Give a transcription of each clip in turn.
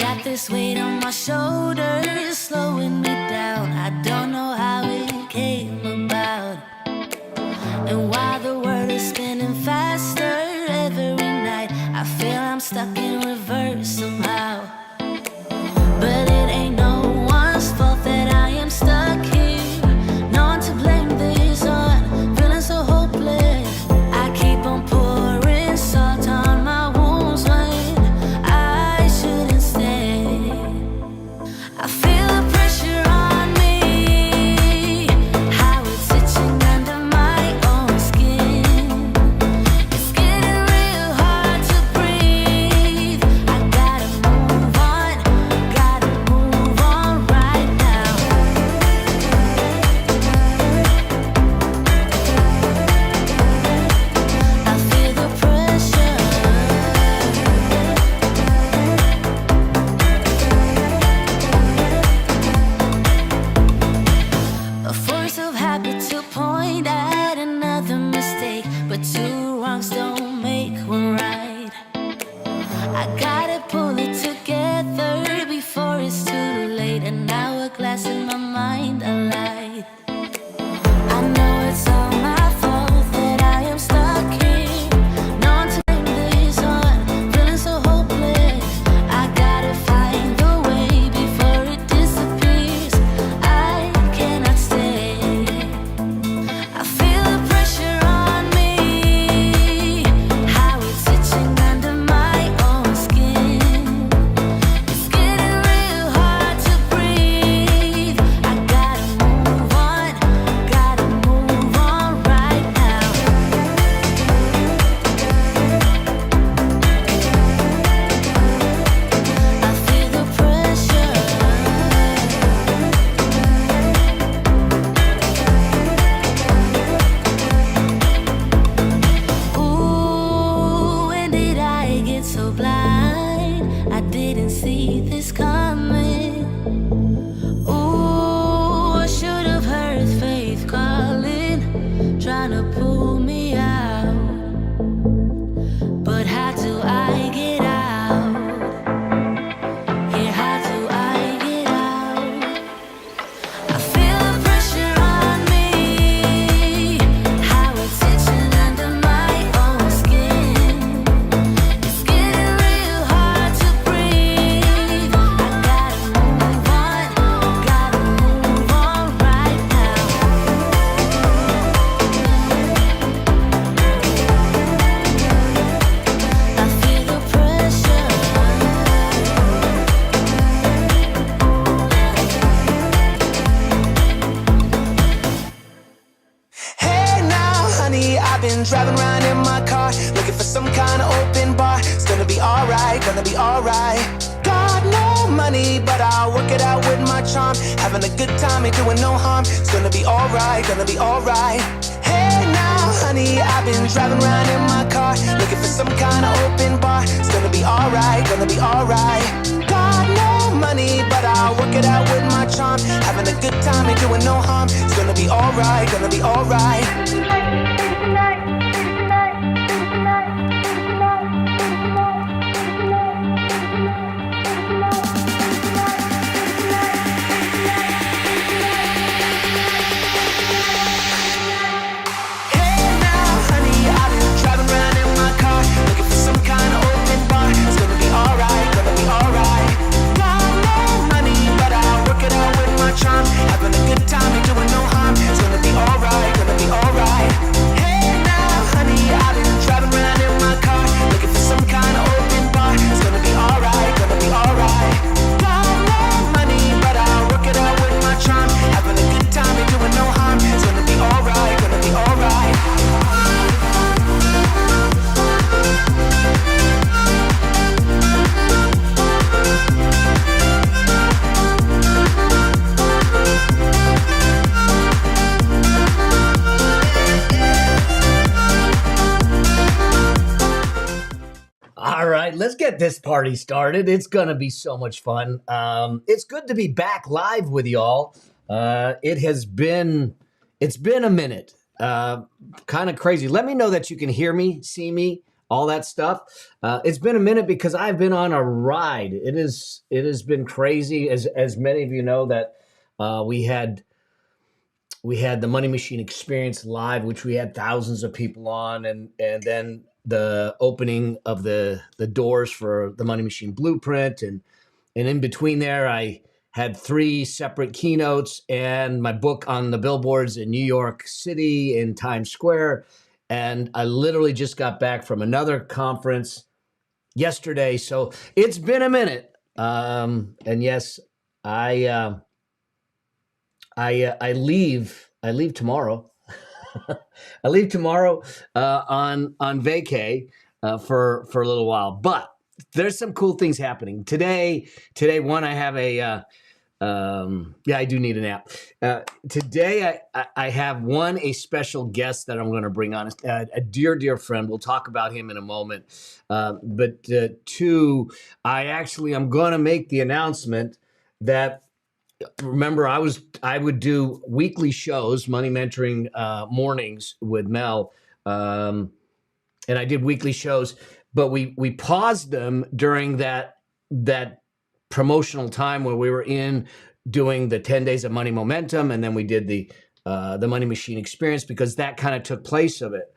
got this weight on my shoulders, slowing me down. I don't know how it came about. And while the world is spinning faster every night, I feel I'm stuck in reverse somehow. But it ain't no one's fault that I am stuck here. No one to blame this on, feeling so hopeless. I keep on pouring salt on my wounds when I shouldn't stay. I feel the pressure on me, how it's itching under my own skin. It's getting real hard to breathe. I gotta move on right now. I feel the pressure. A force of habit to point at another mistake, but two wrongs don't make one right. I gotta pull it together before it's too late. An hourglass in my mind, a light. I know it's all my fault that I am stuck here. No one to blame this on, feeling so hopeless. I gotta find the way before it disappears. I cannot stay. I feel the pressure on me, how it's itching under my own skin. It's getting real hard to breathe. I gotta move on right now. I feel the pressure. Ooh, when did I get so blind? I didn't see this coming. Ooh, I should have heard faith calling, trying to pull me out. But how do I get out? Yeah, how do I get out? I feel the pressure on me, how it's itching under my own skin. It's getting real hard to breathe. I gotta move on right now. I feel the pressure. Hey now, honey, I've been driving around in my car, looking for some kind of open bar. It's gonna be alright, gonna be alright. Got no money, but I'll work it out with my charm. Having a good time, ain't doing no harm. It's gonna be alright, gonna be alright. Hey now, honey, I've been driving around in my car, looking for some kind of open bar. It's gonna be alright, gonna be alright. Got no money, but I'll work it out with my charm. Having a good time, ain't doing no harm. It's gonna be alright, gonna be alright. Hey now, honey, I've been driving around in my car, looking for some kind of open bar. It's gonna be alright, gonna be alright. Got no money, but I'll work it out with my charm. Having a good time, ain't doing no harm. It's gonna be alright, gonna be alright. Hey now, honey, I've been driving around in my car, looking for some kind of open bar. It's gonna be alright, gonna be alright. Got no money, but I'll work it out with my charm. Having a good time, ain't doing no harm. It's gonna be alright, gonna be alright. All right, let's get this party started. It's going to be so much fun. It's good to be back live with y'all. It's been a minute. Kind of crazy. Let me know that you can hear me, see me. all that stuff. It's been a minute because I've been on a ride. It has been crazy, as many of you know that we had the Money Machine Experience live, which we had thousands of people on, and then the opening of the doors for the Money Machine Blueprint, and in between there, I had 3 separate keynotes and my book on the billboards in New York City in Times Square. And I literally just got back from another conference yesterday. So it's been a minute. And yes, I leave tomorrow. I leave tomorrow on vacay for a little while, but there's some cool things happening today. One, I have a I do need a nap. Today, I have a special guest that I'm going to bring on, a dear friend. We'll talk about him in a moment. But 2, I'm going to make the announcement that, remember, I would do weekly shows, Money Mentoring mornings with Mel, and I did weekly shows, but we paused them during that promotional time where we were in doing the 10 days of money momentum, and then we did the Money Machine Experience, because that kind of took place of it.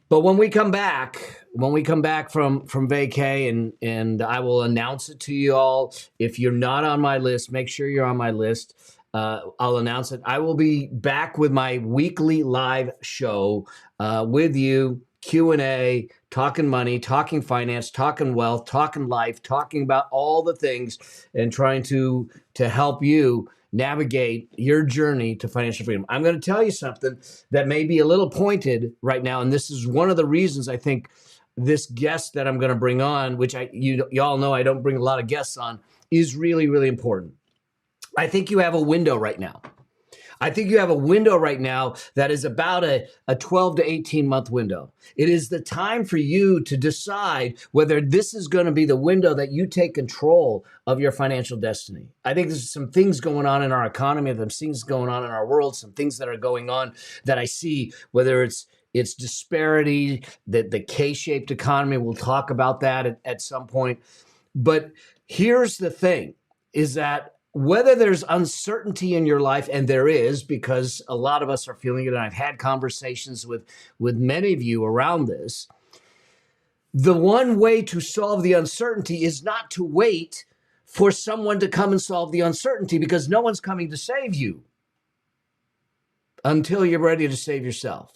But when we come back from vacay, and I will announce it to you all. If you're not on my list, make sure you're on my list. I'll announce it. I will be back with my weekly live show with you, Q&A, talking money, talking finance, talking wealth, talking life, talking about all the things, and trying to help you navigate your journey to financial freedom. I'm going to tell you something that may be a little pointed right now, and this is one of the reasons I think this guest that I'm going to bring on, which you all know I don't bring a lot of guests on, is really, really important. I think you have a window right now. I think you have a window right now that is about a 12 to 18 month window. It is the time for you to decide whether this is going to be the window that you take control of your financial destiny. I think there's some things going on in our economy, some things going on in our world, some things that are going on that I see, whether it's disparity, the K-shaped economy. We'll talk about that at some point. But here's the thing, is that whether there's uncertainty in your life, and there is, because a lot of us are feeling it, and I've had conversations with many of you around this, the one way to solve the uncertainty is not to wait for someone to come and solve the uncertainty, because no one's coming to save you until you're ready to save yourself.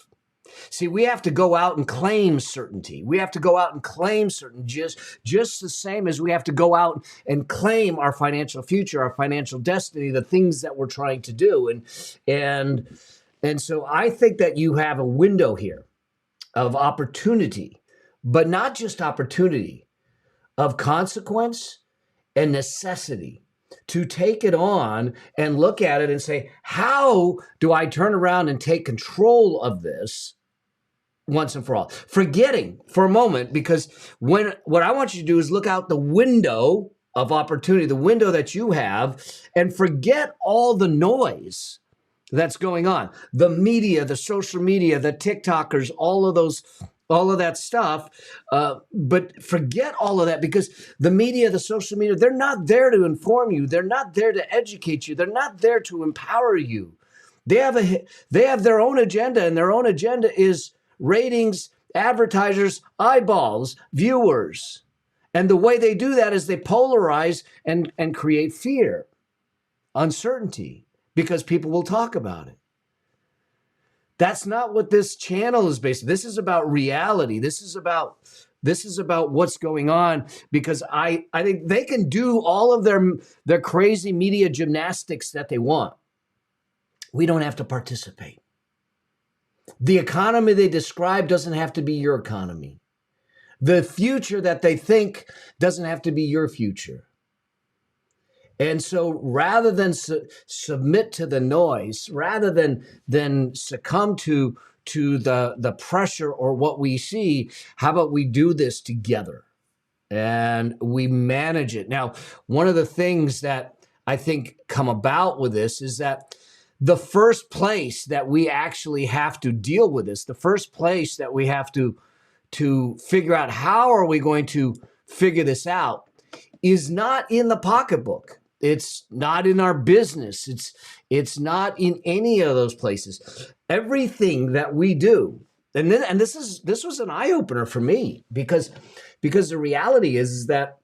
See, we have to go out and claim certainty. We have to go out and claim certainty, just the same as we have to go out and claim our financial future, our financial destiny, the things that we're trying to do. And so I think that you have a window here of opportunity, but not just opportunity, of consequence and necessity, to take it on and look at it and say, how do I turn around and take control of this once and for all? Forgetting for a moment, because what I want you to do is look out the window of opportunity, the window that you have, and forget all the noise that's going on. The media, the social media, the TikTokers, all of that stuff. But forget all of that, because the media, the social media, they're not there to inform you. They're not there to educate you. They're not there to empower you. They have their own agenda, and their own agenda is ratings, advertisers, eyeballs, viewers. And the way they do that is they polarize and create fear, uncertainty, because people will talk about it. That's not what this channel is based on. This is about reality. This is about what's going on, because I think they can do all of their crazy media gymnastics that they want. We don't have to participate. The economy they describe doesn't have to be your economy. The future that they think doesn't have to be your future. And so rather than submit to the noise, rather than succumb to the pressure or what we see, how about we do this together and we manage it? Now, one of the things that I think come about with this is that the first place that we actually have to deal with this, the first place that we have to to figure out how are we going to figure this out is not in the pocketbook. It's not in our business. It's not in any of those places. Everything that we do, and this was an eye opener for me because the reality is that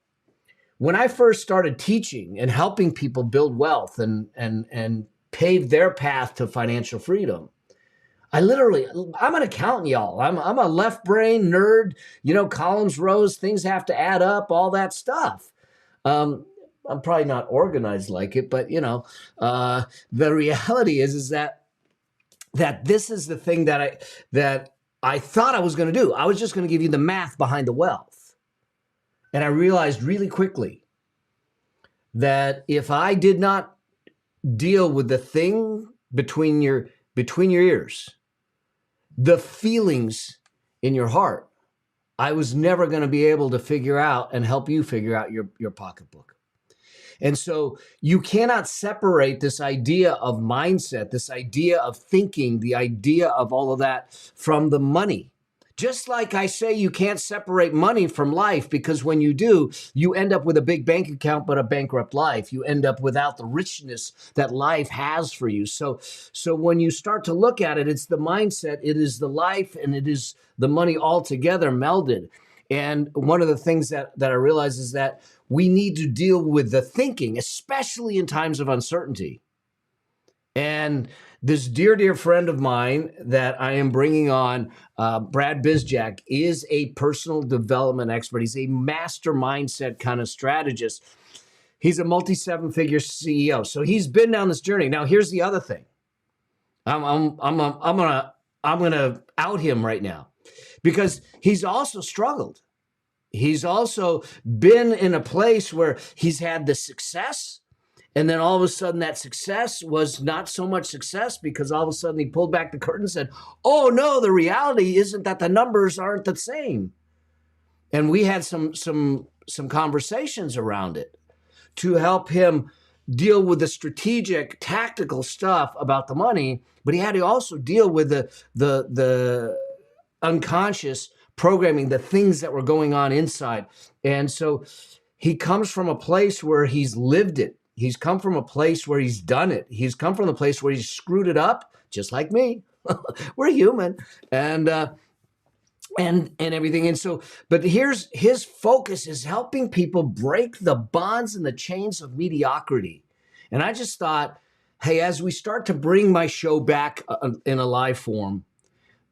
when I first started teaching and helping people build wealth and pave their path to financial freedom, I'm an accountant, y'all. I'm a left brain nerd, columns, rows, things have to add up, all that stuff. I'm probably not organized like it, but the reality is that this is the thing that I thought I was going to do. I was just going to give you the math behind the wealth. And I realized really quickly that if I did not deal with the thing between your ears, the feelings in your heart, I was never going to be able to figure out and help you figure out your pocketbook. And so you cannot separate this idea of mindset, this idea of thinking, the idea of all of that from the money. Just like I say, you can't separate money from life, because when you do, you end up with a big bank account, but a bankrupt life. You end up without the richness that life has for you. So when you start to look at it, it's the mindset, it is the life, and it is the money all together melded. And one of the things that I realize is that we need to deal with the thinking, especially in times of uncertainty. And this dear friend of mine that I am bringing on, Brad Bizjack, is a personal development expert. He's a master mindset kind of strategist. He's a multi-seven-figure CEO. So he's been down this journey. Now, here's the other thing. I'm gonna out him right now, because he's also struggled. He's also been in a place where he's had the success, and then all of a sudden that success was not so much success, because all of a sudden he pulled back the curtain and said, oh no, the reality isn't that the numbers aren't the same. And we had some conversations around it to help him deal with the strategic, tactical stuff about the money, but he had to also deal with the unconscious programming, the things that were going on inside. And so he comes from a place where he's lived it. He's come from a place where he's done it. He's come from a place where he's screwed it up, just like me. We're human, and everything. And so, but here's his focus is helping people break the bonds and the chains of mediocrity. And I just thought, hey, as we start to bring my show back in a live form,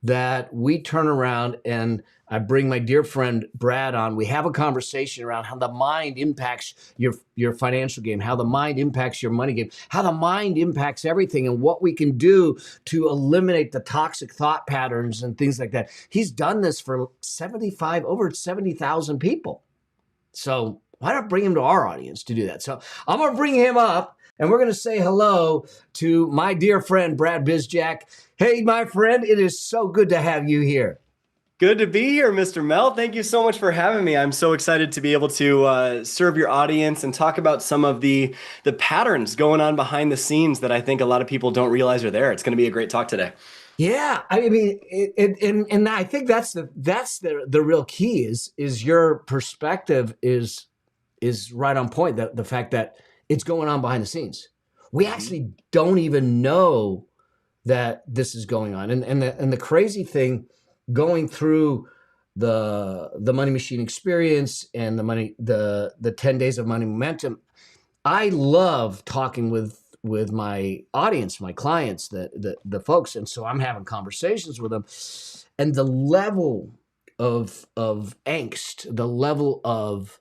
that we turn around and I bring my dear friend Brad on. We have a conversation around how the mind impacts your financial game, how the mind impacts your money game, how the mind impacts everything, and what we can do to eliminate the toxic thought patterns and things like that. He's done this for over 70,000 people. So why not bring him to our audience to do that? So I'm going to bring him up, and we're going to say hello to my dear friend, Brad Bizjack. Hey, my friend, it is so good to have you here. Good to be here, Mr. Mel. Thank you so much for having me. I'm so excited to be able to serve your audience and talk about some of the patterns going on behind the scenes that I think a lot of people don't realize are there. It's going to be a great talk today. Yeah, I mean, and I think that's the real key is your perspective is right on point. The fact that it's going on behind the scenes. We actually don't even know that this is going on. And the crazy thing, going through the Money Machine experience and the 10 days of money momentum, I love talking with my audience, my clients, the folks. And so I'm having conversations with them, and the level of angst, the level of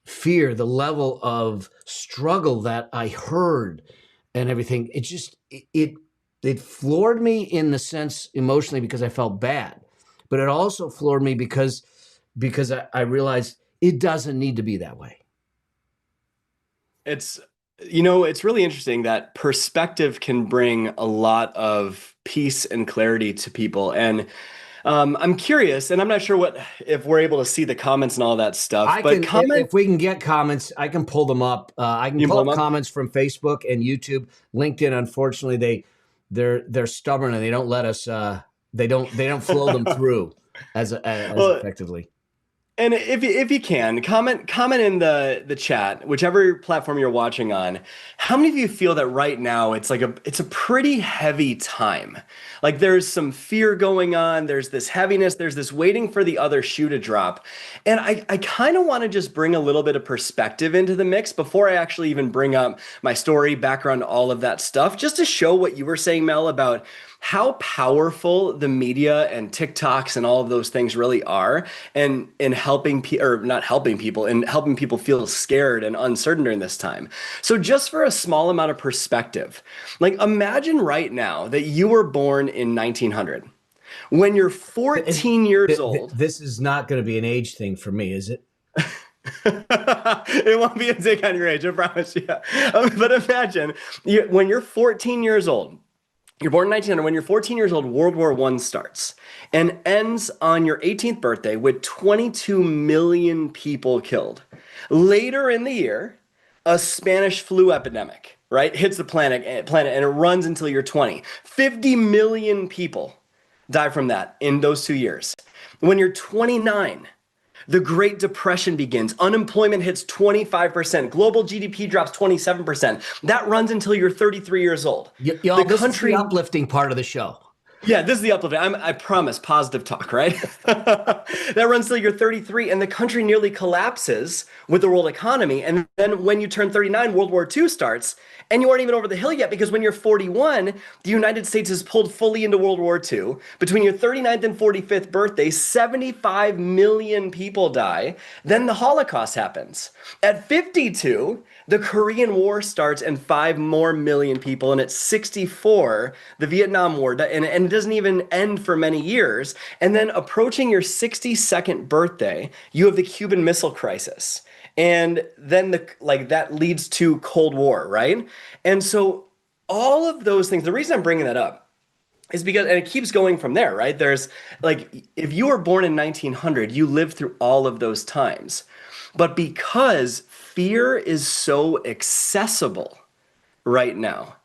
fear, the level of struggle that I heard and everything, it floored me in the sense emotionally, because I felt bad, but it also floored me because I realized it doesn't need to be that way. It's really interesting that perspective can bring a lot of peace and clarity to people. And I'm curious, and I'm not sure if we're able to see the comments and all that stuff. If we can get comments, I can pull them up. I can pull up comments from Facebook and YouTube. LinkedIn, unfortunately, they're stubborn and they don't let us. They don't flow them through. as Well, effectively. and if you can comment in the chat, whichever platform you're watching on, how many of you feel that right now it's a pretty heavy time? Like there's some fear going on, there's this heaviness, there's this waiting for the other shoe to drop. And I kind of want to just bring a little bit of perspective into the mix before I actually even bring up my story, background, all of that stuff, just to show what you were saying, Mel, about how powerful the media and TikToks and all of those things really are, and in helping or not helping people, and helping people feel scared and uncertain during this time. So just for a small amount of perspective, like imagine right now that you were born in 1900. When you're 14 years old, This is not going to be an age thing for me, is it? it won't be a dig on your age, I promise you. But imagine when you're 14 years old. You're born in 1900. When you're 14 years old, World War I starts and ends on your 18th birthday with 22 million people killed. Later in the year, a Spanish flu epidemic, right, hits the planet and it runs until you're 20. 50 million people die from that in those 2 years. When you're 29, the Great Depression begins. Unemployment hits 25%. Global GDP drops 27%. That runs until you're 33 years old. Y'all, this is the uplifting part of the show. Yeah, this is the uplifting. I promise, positive talk, right? That runs till you're 33, and the country nearly collapses with the world economy. And then when you turn 39, World War II starts, and you aren't even over the hill yet, because when you're 41, the United States is pulled fully into World War II. Between your 39th and 45th birthday, 75 million people die. Then the Holocaust happens. At 52, the Korean War starts and 5 more million people, and at 64, the Vietnam War, and it doesn't even end for many years. And then approaching your 62nd birthday, you have the Cuban Missile Crisis. And then that leads to Cold War, right? And so all of those things, the reason I'm bringing that up is because, and it keeps going from there, right? There's like, if you were born in 1900, you lived through all of those times. But because fear is so accessible right now,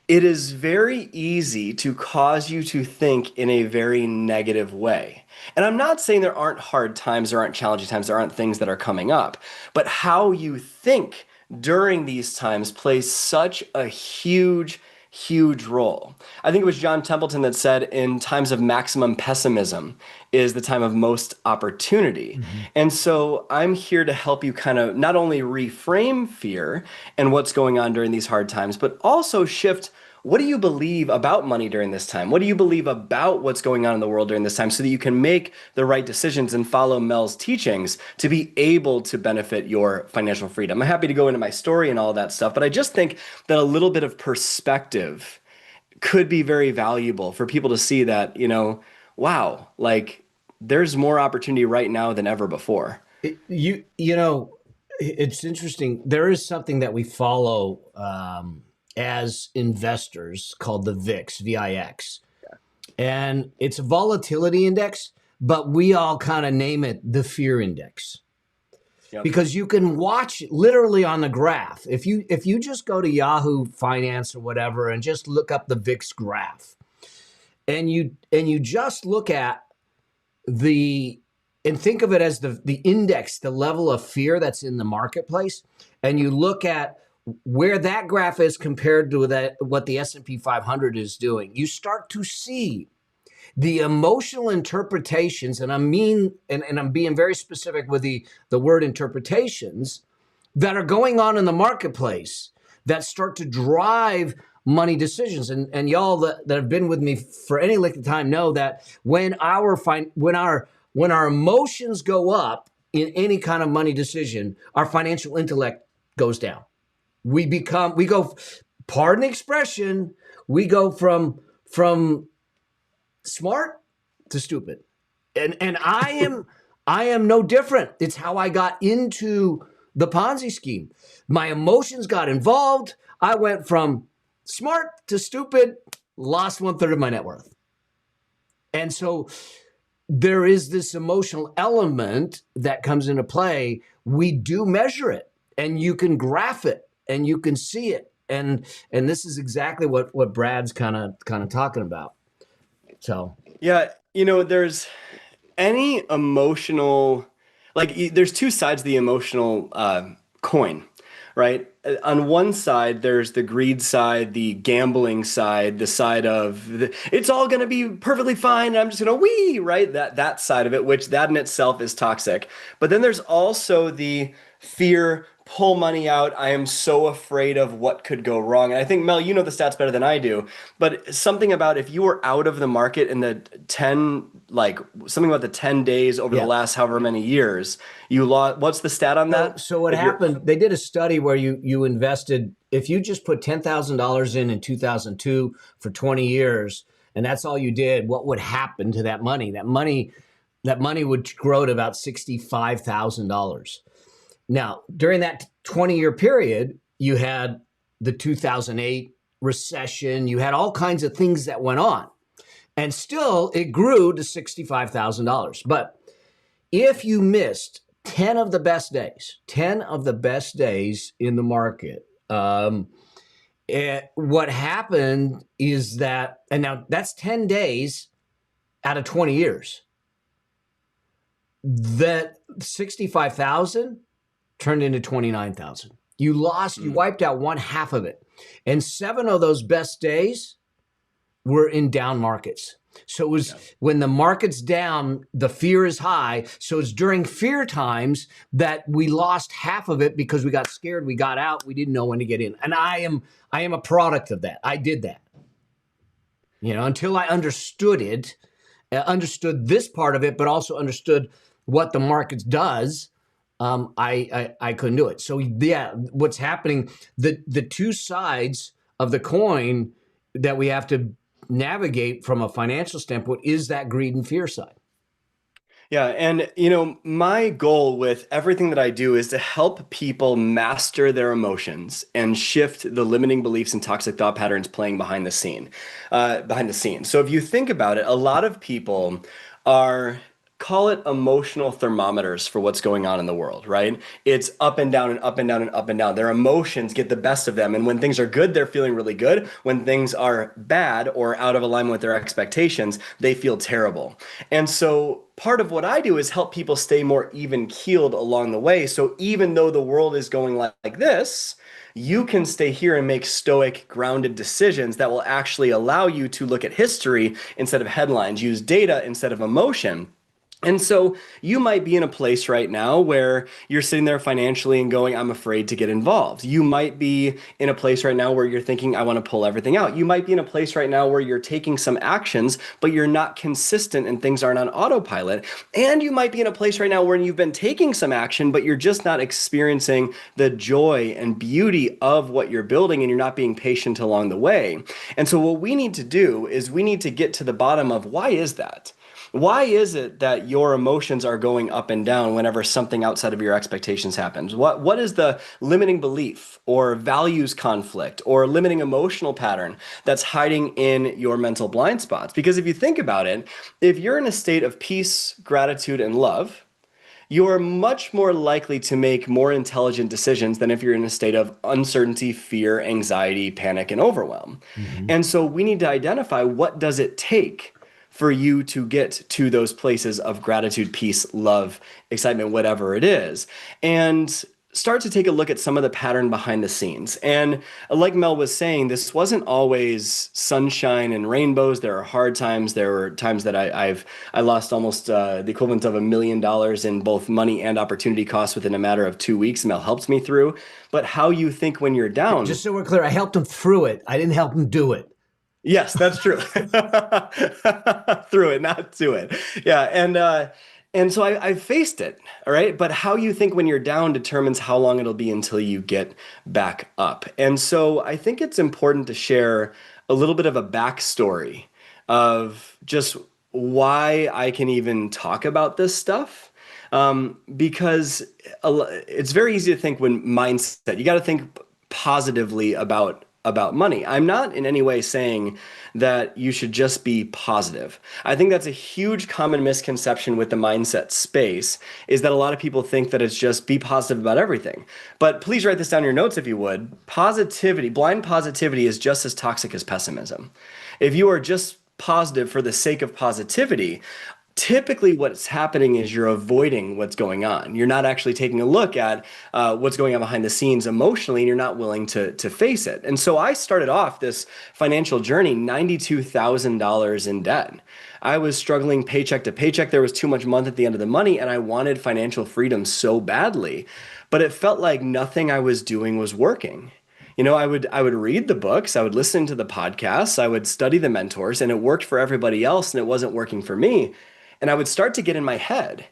it is very easy to cause you to think in a very negative way. And I'm not saying there aren't hard times, there aren't challenging times, there aren't things that are coming up, but how you think during these times plays such a huge role. I think it was John Templeton that said, in times of maximum pessimism is the time of most opportunity. Mm-hmm. And so I'm here to help you kind of not only reframe fear and what's going on during these hard times, but also shift, what do you believe about money during this time? What do you believe about what's going on in the world during this time, so that you can make the right decisions and follow Mel's teachings to be able to benefit your financial freedom? I'm happy to go into my story and all that stuff, but I just think that a little bit of perspective could be very valuable for people to see that, wow, like there's more opportunity right now than ever before. It's interesting. There is something that we follow as investors called the VIX, VIX. Yeah. And it's a volatility index, but we all kind of name it the fear index. Yep. Because you can watch literally on the graph. If you just go to Yahoo Finance or whatever and just look up the VIX graph, and you just look at and think of it as the index, the level of fear that's in the marketplace, and you look at where that graph is compared to what the S&P 500 is doing, you start to see the emotional interpretations, and I'm being very specific with the word interpretations, that are going on in the marketplace that start to drive money decisions. And y'all that have been with me for any length of time know that when our emotions go up in any kind of money decision, our financial intellect goes down. We go, pardon the expression, we go from smart to stupid. And I am no different. It's how I got into the Ponzi scheme. My emotions got involved. I went from smart to stupid, lost 1/3 of my net worth. And so there is this emotional element that comes into play. We do measure it, and you can graph it, and you can see it. And this is exactly what Brad's kind of talking about. So yeah, any emotional, there's two sides of the emotional coin, right? On one side, there's the greed side, the gambling side, the side of it's all going to be perfectly fine, and I'm just going to wee, right? That side of it, which that in itself is toxic. But then there's also the fear, pull money out. I am so afraid of what could go wrong. And I think, Mel, you know the stats better than I do, but something about if you were out of the market in the 10, like something about the 10 days over the Yeah. last however many years, you lost. What's the stat on that? So what If you're- happened, they did a study where you invested, if you just put $10,000 in 2002 for 20 years, and that's all you did, what would happen to that money? That money would grow to about $65,000. Now, during that 20-year period, you had the 2008 recession, you had all kinds of things that went on, and still it grew to $65,000. But if you missed 10 of the best days in the market, what happened is that, and now that's 10 days out of 20 years, that 65,000 turned into 29,000. You wiped out one half of it. And 7 of those best days were in down markets. So it was when the market's down, the fear is high. So it's during fear times that we lost half of it because we got scared, we got out, we didn't know when to get in. And I am a product of that. I did that. Until I understood this part of it, but also understood what the market does. I couldn't do it. So yeah, what's happening, the two sides of the coin that we have to navigate from a financial standpoint is that greed and fear side. Yeah, and my goal with everything that I do is to help people master their emotions and shift the limiting beliefs and toxic thought patterns playing behind the scenes. So if you think about it, a lot of people call it emotional thermometers for what's going on in the world, right? It's up and down and up and down and up and down. Their emotions get the best of them. And when things are good, they're feeling really good. When things are bad or out of alignment with their expectations, they feel terrible. And so part of what I do is help people stay more even keeled along the way. So even though the world is going like this, you can stay here and make stoic, grounded decisions that will actually allow you to look at history instead of headlines, use data instead of emotion. And so you might be in a place right now where you're sitting there financially and going, I'm afraid to get involved. You might be in a place right now where you're thinking, I want to pull everything out. You might be in a place right now where you're taking some actions, but you're not consistent and things aren't on autopilot. And you might be in a place right now where you've been taking some action, but you're just not experiencing the joy and beauty of what you're building, and you're not being patient along the way. And so what we need to do is we need to get to the bottom of why is that? Why is it that your emotions are going up and down whenever something outside of your expectations happens? What is the limiting belief or values conflict or limiting emotional pattern that's hiding in your mental blind spots? Because if you think about it, if you're in a state of peace, gratitude, and love, you're much more likely to make more intelligent decisions than if you're in a state of uncertainty, fear, anxiety, panic, and overwhelm. And so we need to identify, what does it take for you to get to those places of gratitude, peace, love, excitement, whatever it is, and start to take a look at some of the pattern behind the scenes. And like Mel was saying, this wasn't always sunshine and rainbows. There are hard times. There were times that I lost almost the equivalent of $1 million in both money and opportunity costs within a matter of 2 weeks. Mel helped me through. But how you think when you're down. Just so we're clear, I helped him through it. I didn't help him do it. Yes, that's true. Through it, not to it. Yeah, and so I faced it, all right? But how you think when you're down determines how long it'll be until you get back up. And so I think it's important to share a little bit of a backstory of just why I can even talk about this stuff. Because it's very easy to think when mindset, you got to think positively about money. I'm not in any way saying that you should just be positive. I think that's a huge common misconception with the mindset space, is that a lot of people think that it's just be positive about everything. But please write this down in your notes if you would. Positivity, blind positivity, is just as toxic as pessimism. If you are just positive for the sake of positivity, typically what's happening is you're avoiding what's going on. You're not actually taking a look at what's going on behind the scenes emotionally, and you're not willing to face it. And so I started off this financial journey $92,000 in debt. I was struggling paycheck to paycheck. There was too much month at the end of the money, and I wanted financial freedom so badly, but it felt like nothing I was doing was working. I would read the books, I would listen to the podcasts, I would study the mentors, and it worked for everybody else, and it wasn't working for me. And I would start to get in my head,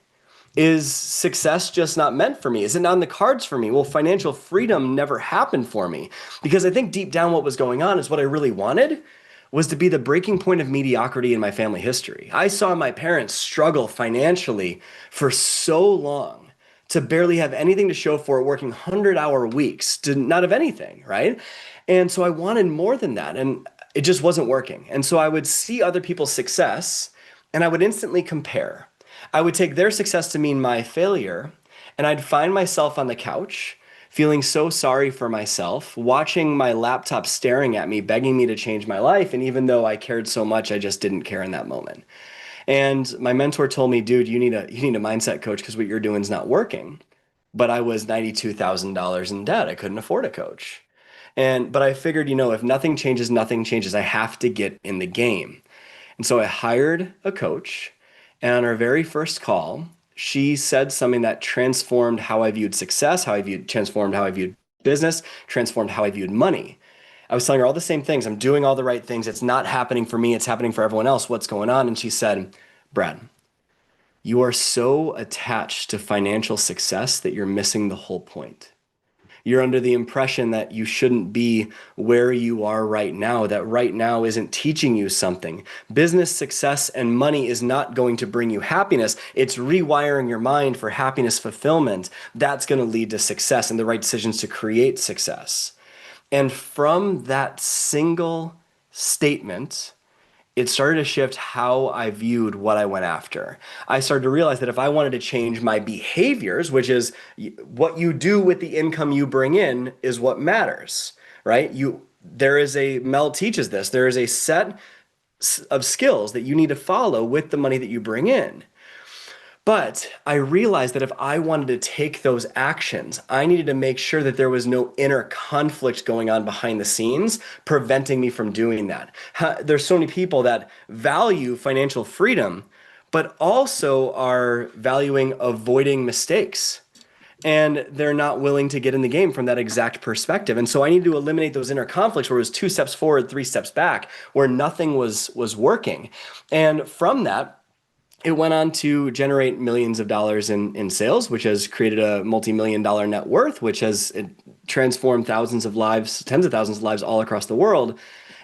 is success just not meant for me? Is it not in the cards for me? Well, financial freedom never happened for me, because I think deep down what was going on is what I really wanted was to be the breaking point of mediocrity in my family history. I saw my parents struggle financially for so long, to barely have anything to show for it, working 100-hour weeks to not have anything, right? And so I wanted more than that, and it just wasn't working. And so I would see other people's success, and I would instantly compare. I would take their success to mean my failure, and I'd find myself on the couch, feeling so sorry for myself, watching my laptop staring at me, begging me to change my life, and even though I cared so much, I just didn't care in that moment. And my mentor told me, dude, you need a mindset coach because what you're doing is not working. But I was $92,000 in debt. I couldn't afford a coach. But I figured, if nothing changes, nothing changes. I have to get in the game. And so I hired a coach. And on our very first call, she said something that transformed how I viewed success, transformed how I viewed business, transformed how I viewed money. I was telling her all the same things. I'm doing all the right things. It's not happening for me. It's happening for everyone else. What's going on? And she said, Brad, you are so attached to financial success that you're missing the whole point. You're under the impression that you shouldn't be where you are right now, that right now isn't teaching you something. Business success and money is not going to bring you happiness. It's rewiring your mind for happiness fulfillment. That's going to lead to success and the right decisions to create success. And from that single statement, it started to shift how I viewed what I went after. I started to realize that if I wanted to change my behaviors, which is what you do with the income you bring in is what matters, right? Mel teaches this, there is a set of skills that you need to follow with the money that you bring in. But I realized that if I wanted to take those actions, I needed to make sure that there was no inner conflict going on behind the scenes, preventing me from doing that. There's so many people that value financial freedom, but also are valuing avoiding mistakes. And they're not willing to get in the game from that exact perspective. And so I needed to eliminate those inner conflicts where it was 2 steps forward, 3 steps back, where nothing was working. And from that, it went on to generate millions of dollars in sales, which has created a multi-million-dollar net worth, which has transformed thousands of lives, tens of thousands of lives all across the world.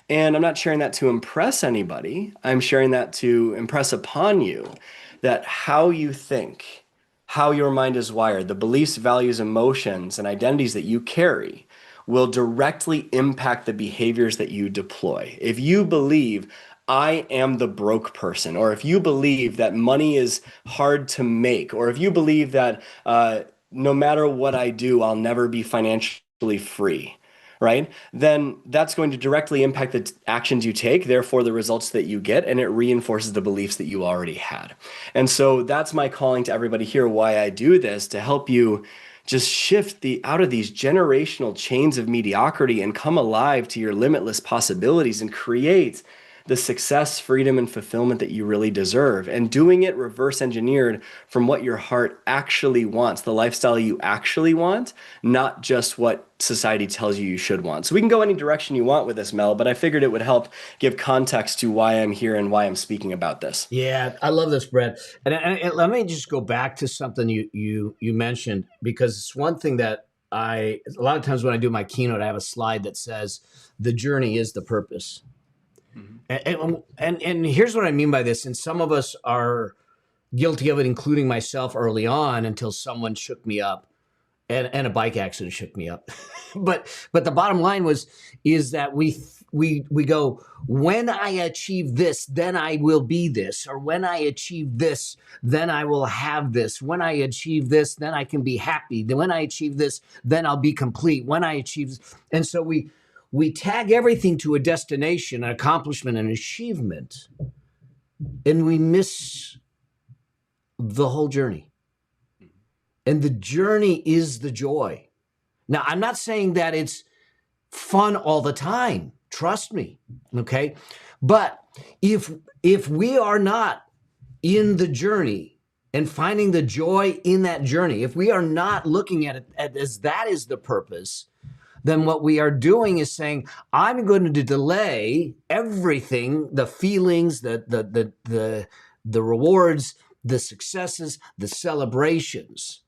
And I'm not sharing that to impress anybody. I'm sharing that to impress upon you that how you think, how your mind is wired, the beliefs, values, emotions, and identities that you carry will directly impact the behaviors that you deploy. If you believe I am the broke person, or if you believe that money is hard to make, or if you believe that no matter what I do, I'll never be financially free, right? Then that's going to directly impact the actions you take, therefore the results that you get, and it reinforces the beliefs that you already had. And so that's my calling to everybody here, why I do this, to help you just shift out of these generational chains of mediocrity and come alive to your limitless possibilities and create the success, freedom, and fulfillment that you really deserve, and doing it reverse engineered from what your heart actually wants, the lifestyle you actually want, not just what society tells you should want. So we can go any direction you want with this, Mel, but I figured it would help give context to why I'm here and why I'm speaking about this. Yeah, I love this, Brad. And let me just go back to something you mentioned, because it's one thing that a lot of times when I do my keynote, I have a slide that says the journey is the purpose. And here's what I mean by this. And some of us are guilty of it, including myself early on, until someone shook me up, and a bike accident shook me up. but the bottom line is that we go, when I achieve this, then I will be this, or when I achieve this, then I will have this. When I achieve this, then I can be happy. Then when I achieve this, then I'll be complete. When I achieve, and so we tag everything to a destination, an accomplishment, an achievement, and we miss the whole journey. And the journey is the joy. Now, I'm not saying that it's fun all the time. Trust me. Okay. But if we are not in the journey and finding the joy in that journey, if we are not looking at it as that is the purpose, then what we are doing is saying, I'm going to delay everything, the feelings, the rewards, the successes, the celebrations.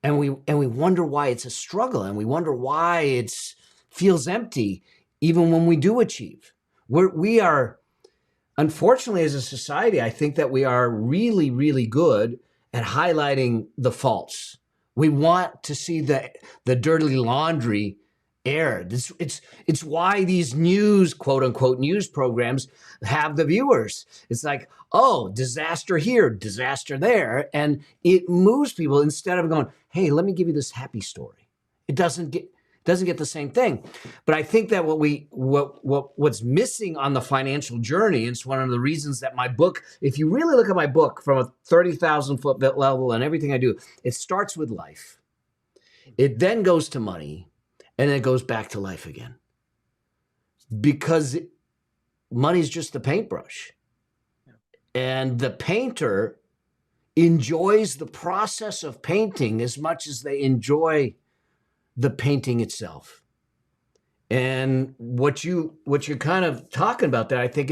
And we wonder why it's a struggle, and we wonder why it feels empty even when we do achieve. We are, unfortunately, as a society, I think that we are really, really good at highlighting the faults. We want to see the dirty laundry aired. It's why these news, quote unquote, news programs have the viewers. It's like, oh, disaster here, disaster there. And it moves people instead of going, hey, let me give you this happy story. It doesn't get the same thing. But I think that what's missing on the financial journey, and it's one of the reasons that my book, if you really look at my book from a 30,000 foot level and everything I do, it starts with life. It then goes to money, and then it goes back to life again. Because money's just the paintbrush. And the painter enjoys the process of painting as much as they enjoy the painting itself. And what you're kind of talking about there, I think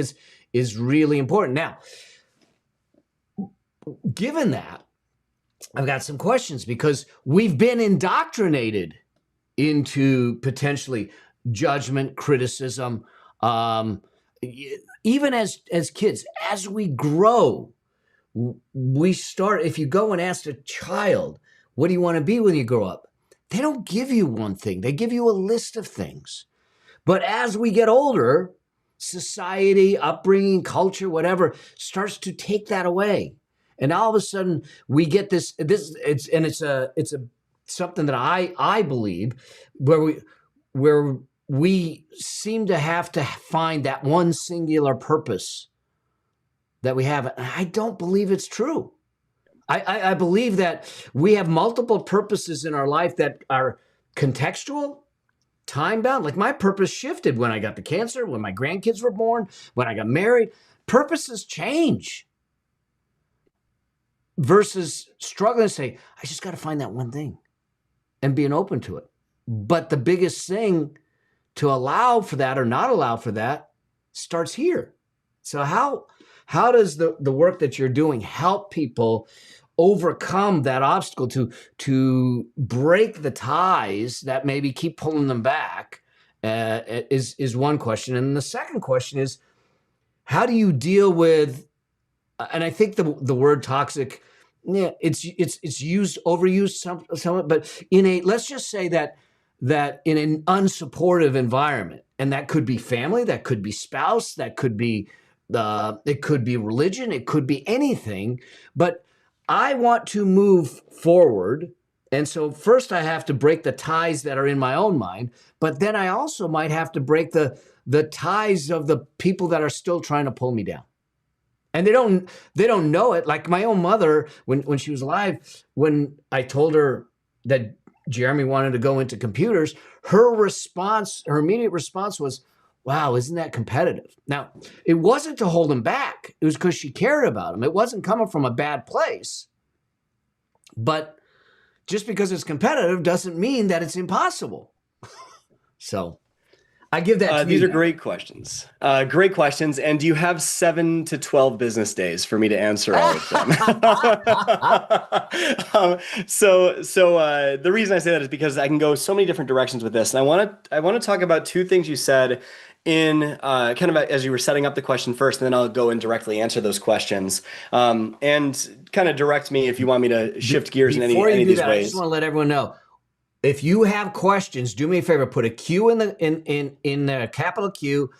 is really important. Now, given that, I've got some questions, because we've been indoctrinated into potentially judgment, criticism, even as kids. As we grow, we start, if you go and ask a child, what do you want to be when you grow up? They don't give you one thing. They give you a list of things. But as we get older, society, upbringing, culture, whatever, starts to take that away. And all of a sudden we get it's something that I believe where we seem to have to find that one singular purpose that we have. I don't believe it's true. I believe that we have multiple purposes in our life that are contextual, time-bound. Like my purpose shifted when I got the cancer, when my grandkids were born, when I got married. Purposes change. Versus struggling to say, I just got to find that one thing and being open to it. But the biggest thing to allow for that or not allow for that starts here. So how does the work that you're doing help people overcome that obstacle to break the ties that maybe keep pulling them back is one question. And the second question is, how do you deal with, and I think the word toxic, yeah, it's used, overused somewhat, but let's just say that in an unsupportive environment, and that could be family, that could be spouse, that could be it could be religion, it could be anything, but I want to move forward. And so first I have to break the ties that are in my own mind, but then I also might have to break the ties of the people that are still trying to pull me down. And they don't know it. Like my own mother, when she was alive, when I told her that Jeremy wanted to go into computers, her immediate response was, wow, isn't that competitive? Now, it wasn't to hold him back. It was because she cared about him. It wasn't coming from a bad place. But just because it's competitive doesn't mean that it's impossible. So I give that to these you are great questions. Great questions. And you have 7 to 12 business days for me to answer all of them. So the reason I say that is because I can go so many different directions with this. And I want to talk about two things you said in kind of as you were setting up the question first, and then I'll go and directly answer those questions. And kind of direct me if you want me to shift gears in any of these ways. I just want to let everyone know, if you have questions, do me a favor, put a Q in the capital Q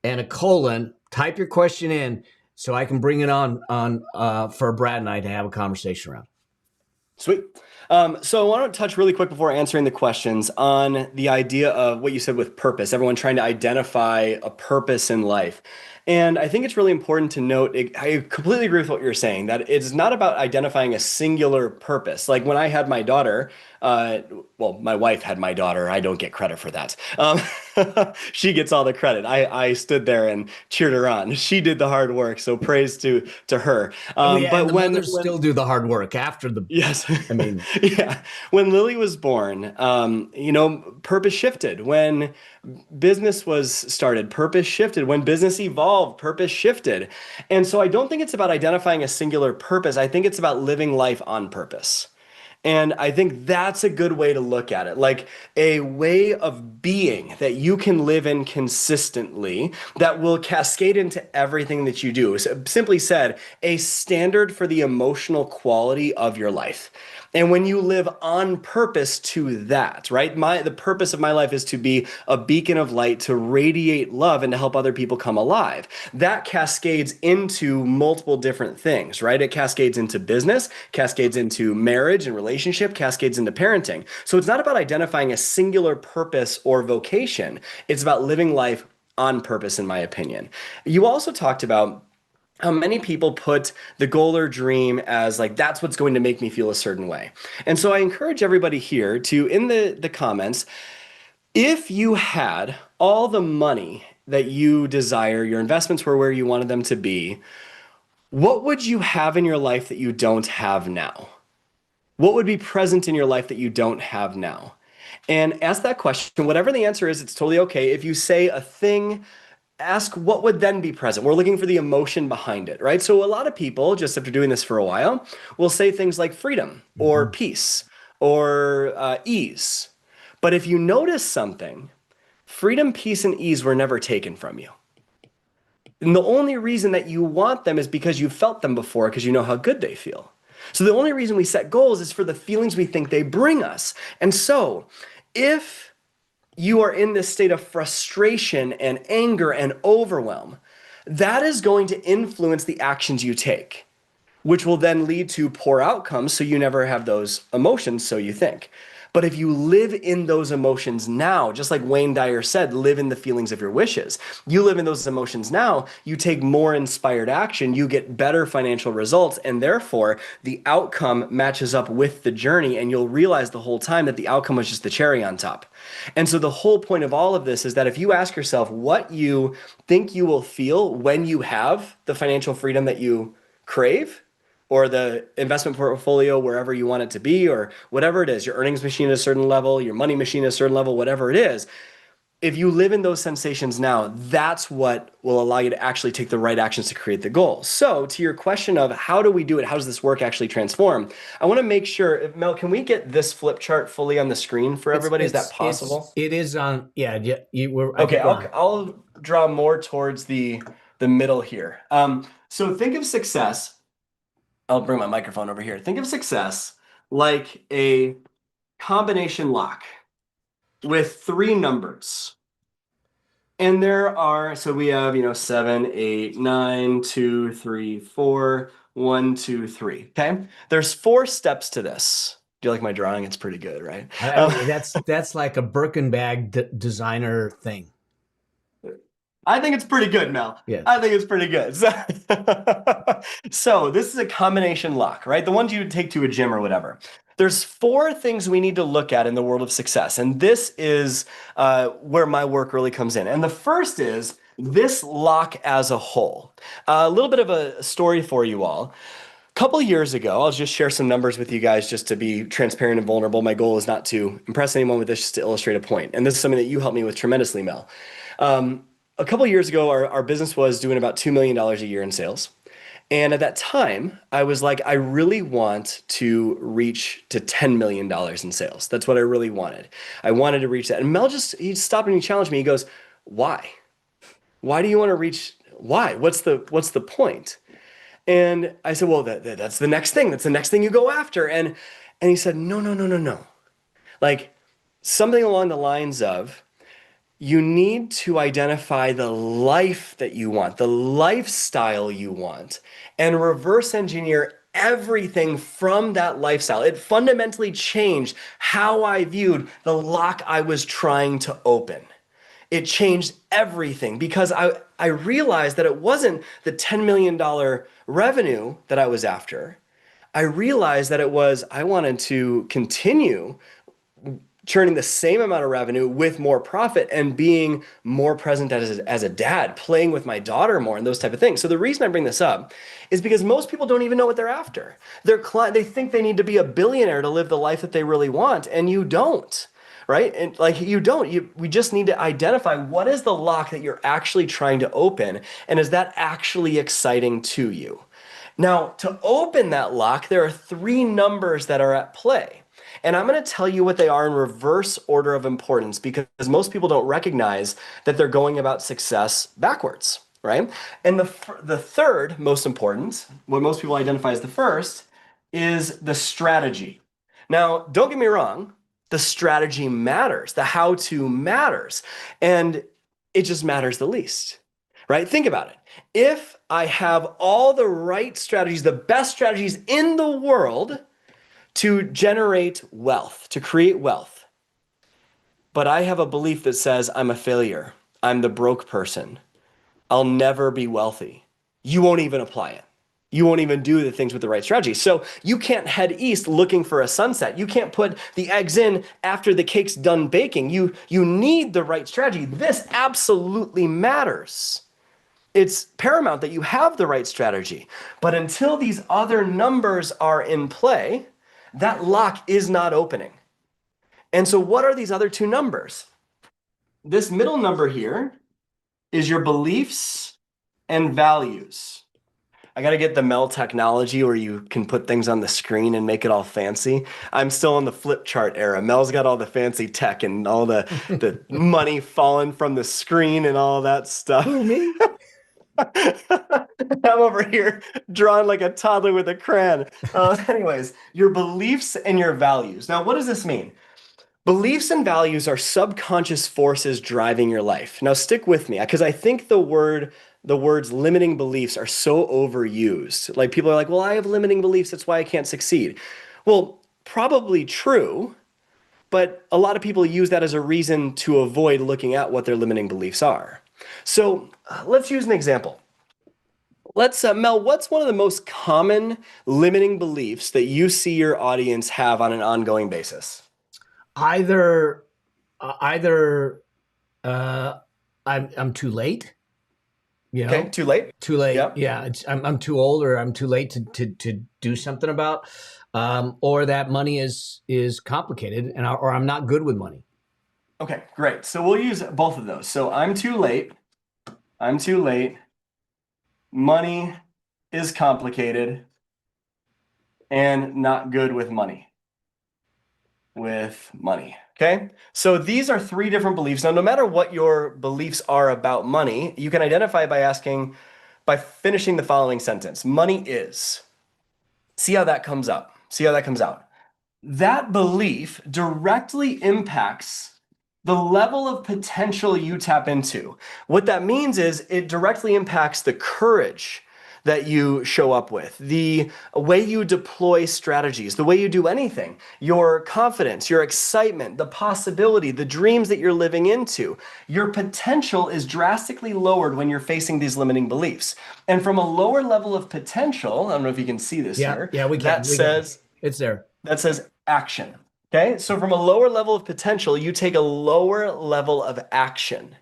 and a colon, type your question in so I can bring it on for Brad and I to have a conversation around. Sweet. So I want to touch really quick before answering the questions on the idea of what you said with purpose, everyone trying to identify a purpose in life. And I think it's really important to note, I completely agree with what you're saying, that it's not about identifying a singular purpose. Like when I had my daughter, uh, well, my wife had my daughter. I don't get credit for that. She gets all the credit. I stood there and cheered her on. She did the hard work, so praise to her. Oh yeah, and But the mothers still do the hard work after the. yes. I mean, Yeah. When Lily was born, purpose shifted. When business was started, purpose shifted. When business evolved, purpose shifted. And so I don't think it's about identifying a singular purpose. I think it's about living life on purpose. And I think that's a good way to look at it, like a way of being that you can live in consistently that will cascade into everything that you do. So simply said, a standard for the emotional quality of your life. And when you live on purpose to that, right? The purpose of my life is to be a beacon of light, to radiate love and to help other people come alive. That cascades into multiple different things, right? It cascades into business, cascades into marriage and relationship, cascades into parenting. So it's not about identifying a singular purpose or vocation. It's about living life on purpose, in my opinion. You also talked about how many people put the goal or dream as like, that's what's going to make me feel a certain way. And so I encourage everybody here to, in the comments, if you had all the money that you desire, your investments were where you wanted them to be, what would you have in your life that you don't have now? What would be present in your life that you don't have now? And ask that question. Whatever the answer is, it's totally okay. If you say a thing, ask what would then be present. We're looking for the emotion behind it, right? So a lot of people, just after doing this for a while, will say things like freedom or peace or ease. But if you notice something, freedom, peace, and ease were never taken from you. And the only reason that you want them is because you felt them before, because you know how good they feel. So the only reason we set goals is for the feelings we think they bring us. And so if you are in this state of frustration and anger and overwhelm, that is going to influence the actions you take, which will then lead to poor outcomes. So you never have those emotions, so you think. But if you live in those emotions now, just like Wayne Dyer said, live in the feelings of your wishes. You live in those emotions now, you take more inspired action, you get better financial results, and therefore the outcome matches up with the journey, and you'll realize the whole time that the outcome was just the cherry on top. And so the whole point of all of this is that if you ask yourself what you think you will feel when you have the financial freedom that you crave, or the investment portfolio wherever you want it to be, or whatever it is, your earnings machine at a certain level, your money machine at a certain level, whatever it is, if you live in those sensations now, that's what will allow you to actually take the right actions to create the goal. So to your question of how do we do it, how does this work actually transform, I want to make sure, Mel, can we get this flip chart fully on the screen for everybody? Is that possible? It is on, yeah. Okay, I'll draw more towards the middle here. So think of success. I'll bring my microphone over here. Think of success like a combination lock with 3 numbers. And there are, so we have, 7, 8, 9, 2, 3, 4, 1, 2, 3. Okay. There's 4 steps to this. Do you like my drawing? It's pretty good, right? That's like a Birkin bag designer thing. I think it's pretty good, Mel. Yeah. I think it's pretty good. So this is a combination lock, right? The ones you would take to a gym or whatever. There's 4 things we need to look at in the world of success. And this is where my work really comes in. And the first is this lock as a whole. A little bit of a story for you all. A couple years ago, I'll just share some numbers with you guys just to be transparent and vulnerable. My goal is not to impress anyone with this, just to illustrate a point. And this is something that you helped me with tremendously, Mel. A couple of years ago, our business was doing about $2 million a year in sales. And at that time, I was like, I really want to reach to $10 million in sales. That's what I really wanted. I wanted to reach that. And Mel he stopped and he challenged me. He goes, why? Why do you want to reach? Why? What's the point? And I said, well, that's the next thing. That's the next thing you go after. And he said, no. Like something along the lines of, you need to identify the life that you want, the lifestyle you want, and reverse engineer everything from that lifestyle. It fundamentally changed how I viewed the lock I was trying to open. It changed everything because I I realized that it wasn't the $10 million revenue that I was after. I realized that it was, I wanted to continue churning the same amount of revenue with more profit and being more present as a dad, playing with my daughter more and those type of things. So the reason I bring this up is because most people don't even know what they're after. They think they need to be a billionaire to live the life that they really want, and you don't. Right? And like you don't, we just need to identify what is the lock that you're actually trying to open, and is that actually exciting to you? Now, to open that lock, there are 3 numbers that are at play. And I'm going to tell you what they are in reverse order of importance, because most people don't recognize that they're going about success backwards, right? And the third most important, what most people identify as the first, is the strategy. Now, don't get me wrong, the strategy matters, the how-to matters, and it just matters the least, right? Think about it. If I have all the right strategies, the best strategies in the world to generate wealth, to create wealth, but I have a belief that says I'm a failure, I'm the broke person, I'll never be wealthy, you won't even apply it. You won't even do the things with the right strategy. So you can't head east looking for a sunset. You can't put the eggs in after the cake's done baking. You need the right strategy. This absolutely matters. It's paramount that you have the right strategy. But until these other numbers are in play, that lock is not opening. And so what are these other 2 numbers? This middle number here is your beliefs and values. I got to get the Mel technology where you can put things on the screen and make it all fancy. I'm still in the flip chart era. Mel's got all the fancy tech and all the money falling from the screen and all that stuff. Who, me? I'm over here drawing like a toddler with a crayon. Anyways, your beliefs and your values. Now, what does this mean? Beliefs and values are subconscious forces driving your life. Now, stick with me, because I think the words limiting beliefs are so overused. Like, people are like, well, I have limiting beliefs, that's why I can't succeed. Well, probably true, but a lot of people use that as a reason to avoid looking at what their limiting beliefs are. So let's use an example. Mel, what's one of the most common limiting beliefs that you see your audience have on an ongoing basis? Either I'm too late. You know? Okay, too late? Too late. Yep. Yeah, I'm too old, or I'm too late to do something about, or that money is complicated, or I'm not good with money. Okay, great. So we'll use both of those. So I'm too late. Money is complicated, and not good with money. Okay, so these are 3 different beliefs. Now, no matter what your beliefs are about money, you can identify by finishing the following sentence. Money is. See how that comes out. That belief directly impacts the level of potential you tap into. What that means is it directly impacts the courage that you show up with, the way you deploy strategies, the way you do anything, your confidence, your excitement, the possibility, the dreams that you're living into. Your potential is drastically lowered when you're facing these limiting beliefs. And from a lower level of potential, I don't know if you can see this here. Yeah, we can. It's there. That says action. Okay, so from a lower level of potential, you take a lower level of action,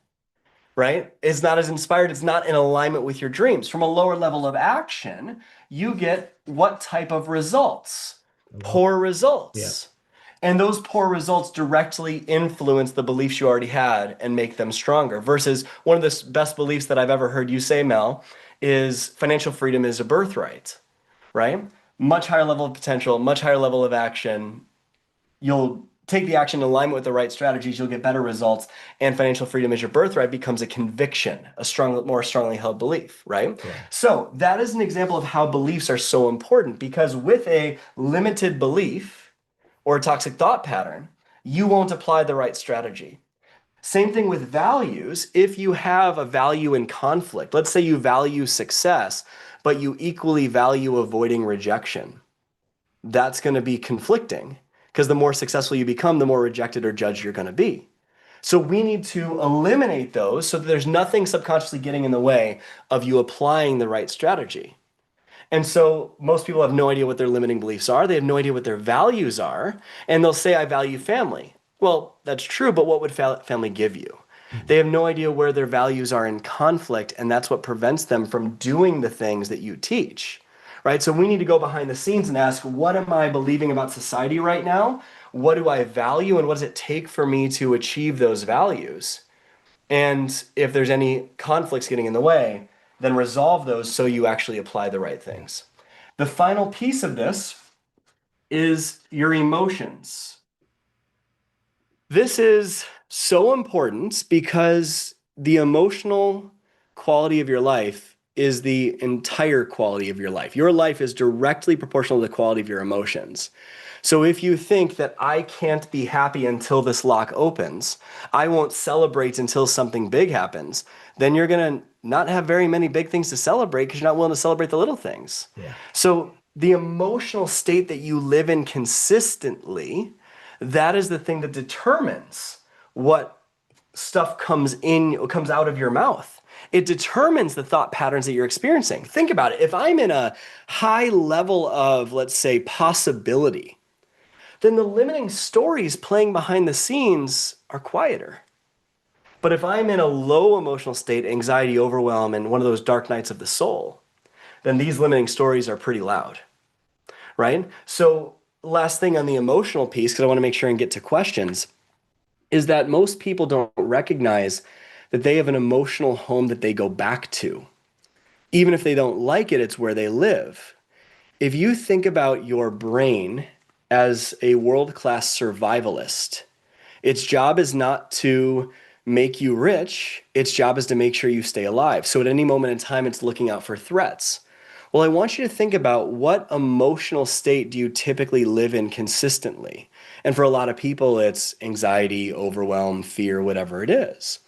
right? It's not as inspired, it's not in alignment with your dreams. From a lower level of action, you get what type of results? Poor results. Yeah. And those poor results directly influence the beliefs you already had and make them stronger. Versus one of the best beliefs that I've ever heard you say, Mel, is financial freedom is a birthright, right? Much higher level of potential, much higher level of action. You'll take the action in alignment with the right strategies, you'll get better results, and financial freedom as your birthright becomes a conviction, more strongly held belief, right? Yeah. So that is an example of how beliefs are so important, because with a limited belief or a toxic thought pattern, you won't apply the right strategy. Same thing with values. If you have a value in conflict, let's say you value success, but you equally value avoiding rejection, that's going to be conflicting. Because the more successful you become, the more rejected or judged you're going to be. So we need to eliminate those so that there's nothing subconsciously getting in the way of you applying the right strategy. And so most people have no idea what their limiting beliefs are. They have no idea what their values are. And they'll say, I value family. Well, that's true, but what would family give you? They have no idea where their values are in conflict, and that's what prevents them from doing the things that you teach, right? So we need to go behind the scenes and ask, what am I believing about society right now? What do I value, and what does it take for me to achieve those values? And if there's any conflicts getting in the way, then resolve those so you actually apply the right things. The final piece of this is your emotions. This is so important because the emotional quality of your life is the entire quality of your life. Your life is directly proportional to the quality of your emotions. So if you think that I can't be happy until this lock opens, I won't celebrate until something big happens, then you're going to not have very many big things to celebrate because you're not willing to celebrate the little things. Yeah. So the emotional state that you live in consistently, that is the thing that determines what stuff comes out of your mouth. It determines the thought patterns that you're experiencing. Think about it. If I'm in a high level of, let's say, possibility, then the limiting stories playing behind the scenes are quieter. But if I'm in a low emotional state, anxiety, overwhelm, and one of those dark nights of the soul, then these limiting stories are pretty loud, right? So last thing on the emotional piece, because I want to make sure and get to questions, is that most people don't recognize that they have an emotional home that they go back to. Even if they don't like it, it's where they live. If you think about your brain as a world-class survivalist, its job is not to make you rich, its job is to make sure you stay alive. So at any moment in time, it's looking out for threats. Well, I want you to think about what emotional state do you typically live in consistently? And for a lot of people, it's anxiety, overwhelm, fear, whatever it is.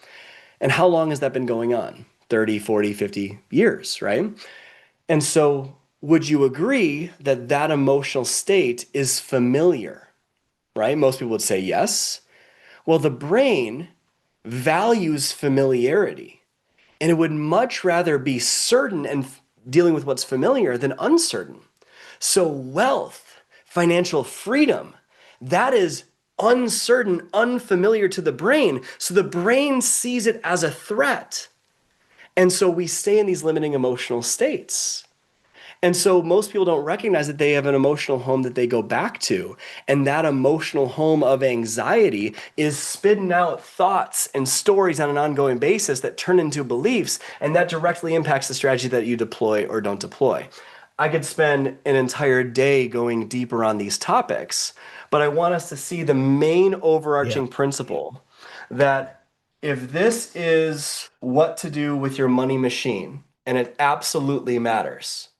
And how long has that been going on? 30, 40, 50 years, right? And so would you agree that that emotional state is familiar, right? Most people would say yes. Well, the brain values familiarity, and it would much rather be certain and dealing with what's familiar than uncertain. So wealth, financial freedom, that is uncertain, unfamiliar to the brain. So the brain sees it as a threat. And so we stay in these limiting emotional states. And so most people don't recognize that they have an emotional home that they go back to. And that emotional home of anxiety is spitting out thoughts and stories on an ongoing basis that turn into beliefs. And that directly impacts the strategy that you deploy or don't deploy. I could spend an entire day going deeper on these topics, but I want us to see the main overarching principle that if this is what to do with your money machine, and it absolutely matters.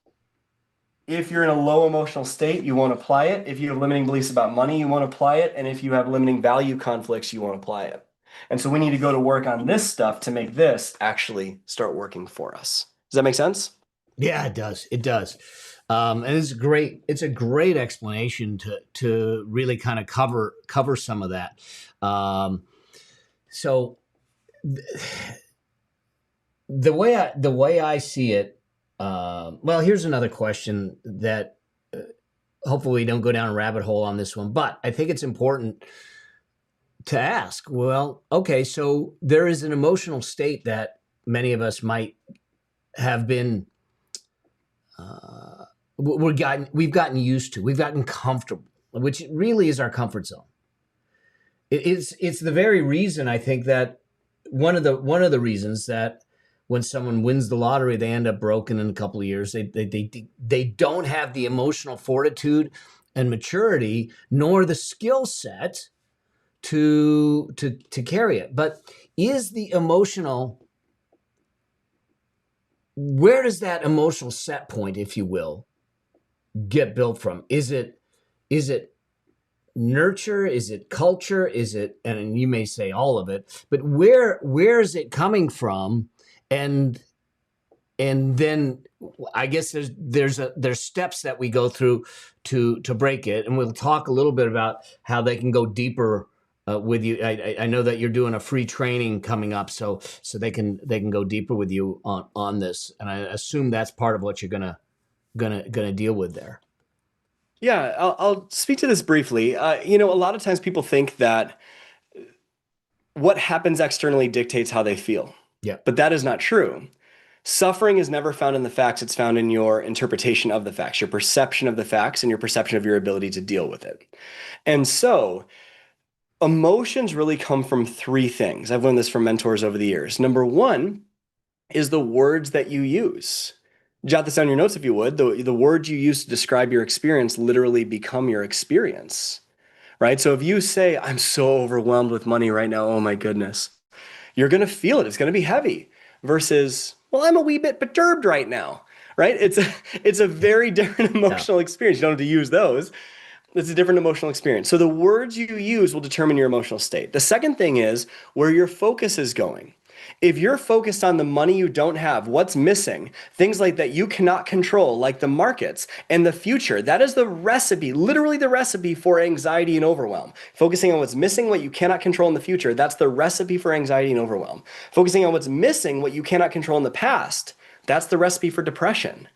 If you're in a low emotional state, you won't apply it. If you have limiting beliefs about money, you won't apply it. And if you have limiting value conflicts, you won't apply it. And so we need to go to work on this stuff to make this actually start working for us. Does that make sense? Yeah, it does. It does. And it's great. It's a great explanation to really kind of cover some of that. So the way I see it, well, here's another question that hopefully we don't go down a rabbit hole on this one, but I think it's important to ask. Well, okay, so there is an emotional state that many of us might have been we've gotten used to, we've gotten comfortable, which really is our comfort zone. It's the very reason I think that one of the reasons that when someone wins the lottery, they end up broken in a couple of years. They don't have the emotional fortitude and maturity, nor the skill set to carry it. But is the emotional, where does that emotional set point, if you will, get built from? Is it nurture? Is it culture? Is it, and you may say all of it, but where is it coming from? And then I guess there's steps that we go through to break it, and we'll talk a little bit about how they can go deeper with you. I know that you're doing a free training coming up, so they can go deeper with you on this, and I assume that's part of what you're gonna deal with there. Yeah, I'll speak to this briefly. A lot of times people think that what happens externally dictates how they feel, Yeah. but that is not true. Suffering is never found in the facts, it's found in your interpretation of the facts, your perception of the facts, and your perception of your ability to deal with it. And so, emotions really come from three things. I've learned this from mentors over the years. Number one is the words that you use. Jot this down in your notes if you would. The words you use to describe your experience literally become your experience, right? So if you say, I'm so overwhelmed with money right now, oh my goodness, you're going to feel it. It's going to be heavy versus, well, I'm a wee bit perturbed right now, right? It's a very different emotional experience. You don't have to use those. It's a different emotional experience. So the words you use will determine your emotional state. The second thing is where your focus is going. If you're focused on the money you don't have, what's missing, things like that you cannot control, like the markets and the future, that is the recipe, literally the recipe for anxiety and overwhelm. Focusing on what's missing, what you cannot control in the future, that's the recipe for anxiety and overwhelm. Focusing on what's missing, what you cannot control in the past, that's the recipe for depression.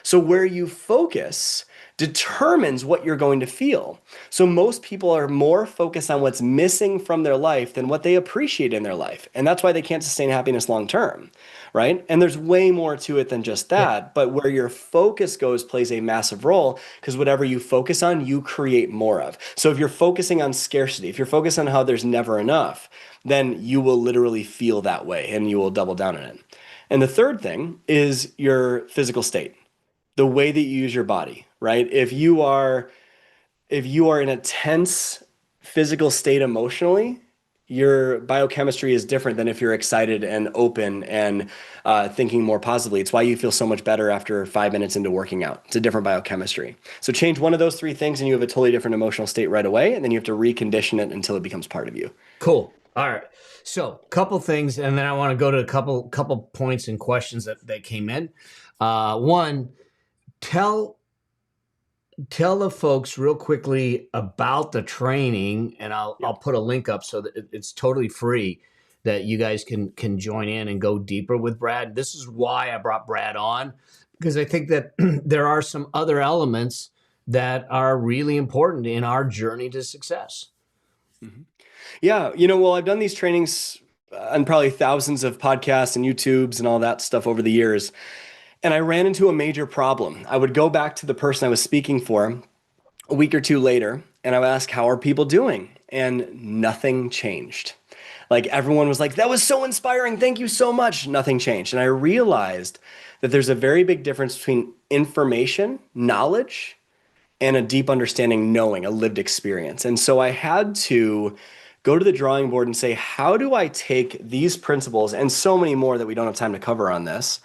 So where you focus determines what you're going to feel. So most people are more focused on what's missing from their life than what they appreciate in their life. And that's why they can't sustain happiness long term, right? And there's way more to it than just that. But where your focus goes plays a massive role, because whatever you focus on, you create more of. So if you're focusing on scarcity, if you're focused on how there's never enough, then you will literally feel that way and you will double down on it. And the third thing is your physical state, the way that you use your body, right? If you are in a tense physical state emotionally, your biochemistry is different than if you're excited and open and thinking more positively. It's why you feel so much better after 5 minutes into working out. It's a different biochemistry. So change one of those three things and you have a totally different emotional state right away, and then you have to recondition it until it becomes part of you. Cool. All right. So couple things, and then I want to go to a couple points and questions that came in. One, tell the folks real quickly about the training, and I'll put a link up so that it's totally free, that you guys can join in and go deeper with Brad. This is why I brought Brad on, because I think that there are some other elements that are really important in our journey to success. Mm-hmm. Yeah, well, I've done these trainings on probably thousands of podcasts and YouTubes and all that stuff over the years. And I ran into a major problem. I would go back to the person I was speaking for a week or two later, and I would ask, how are people doing? And nothing changed. Like everyone was like, that was so inspiring. Thank you so much. Nothing changed. And I realized that there's a very big difference between information, knowledge, and a deep understanding, knowing, a lived experience. And so I had to go to the drawing board and say, how do I take these principles and so many more that we don't have time to cover on this,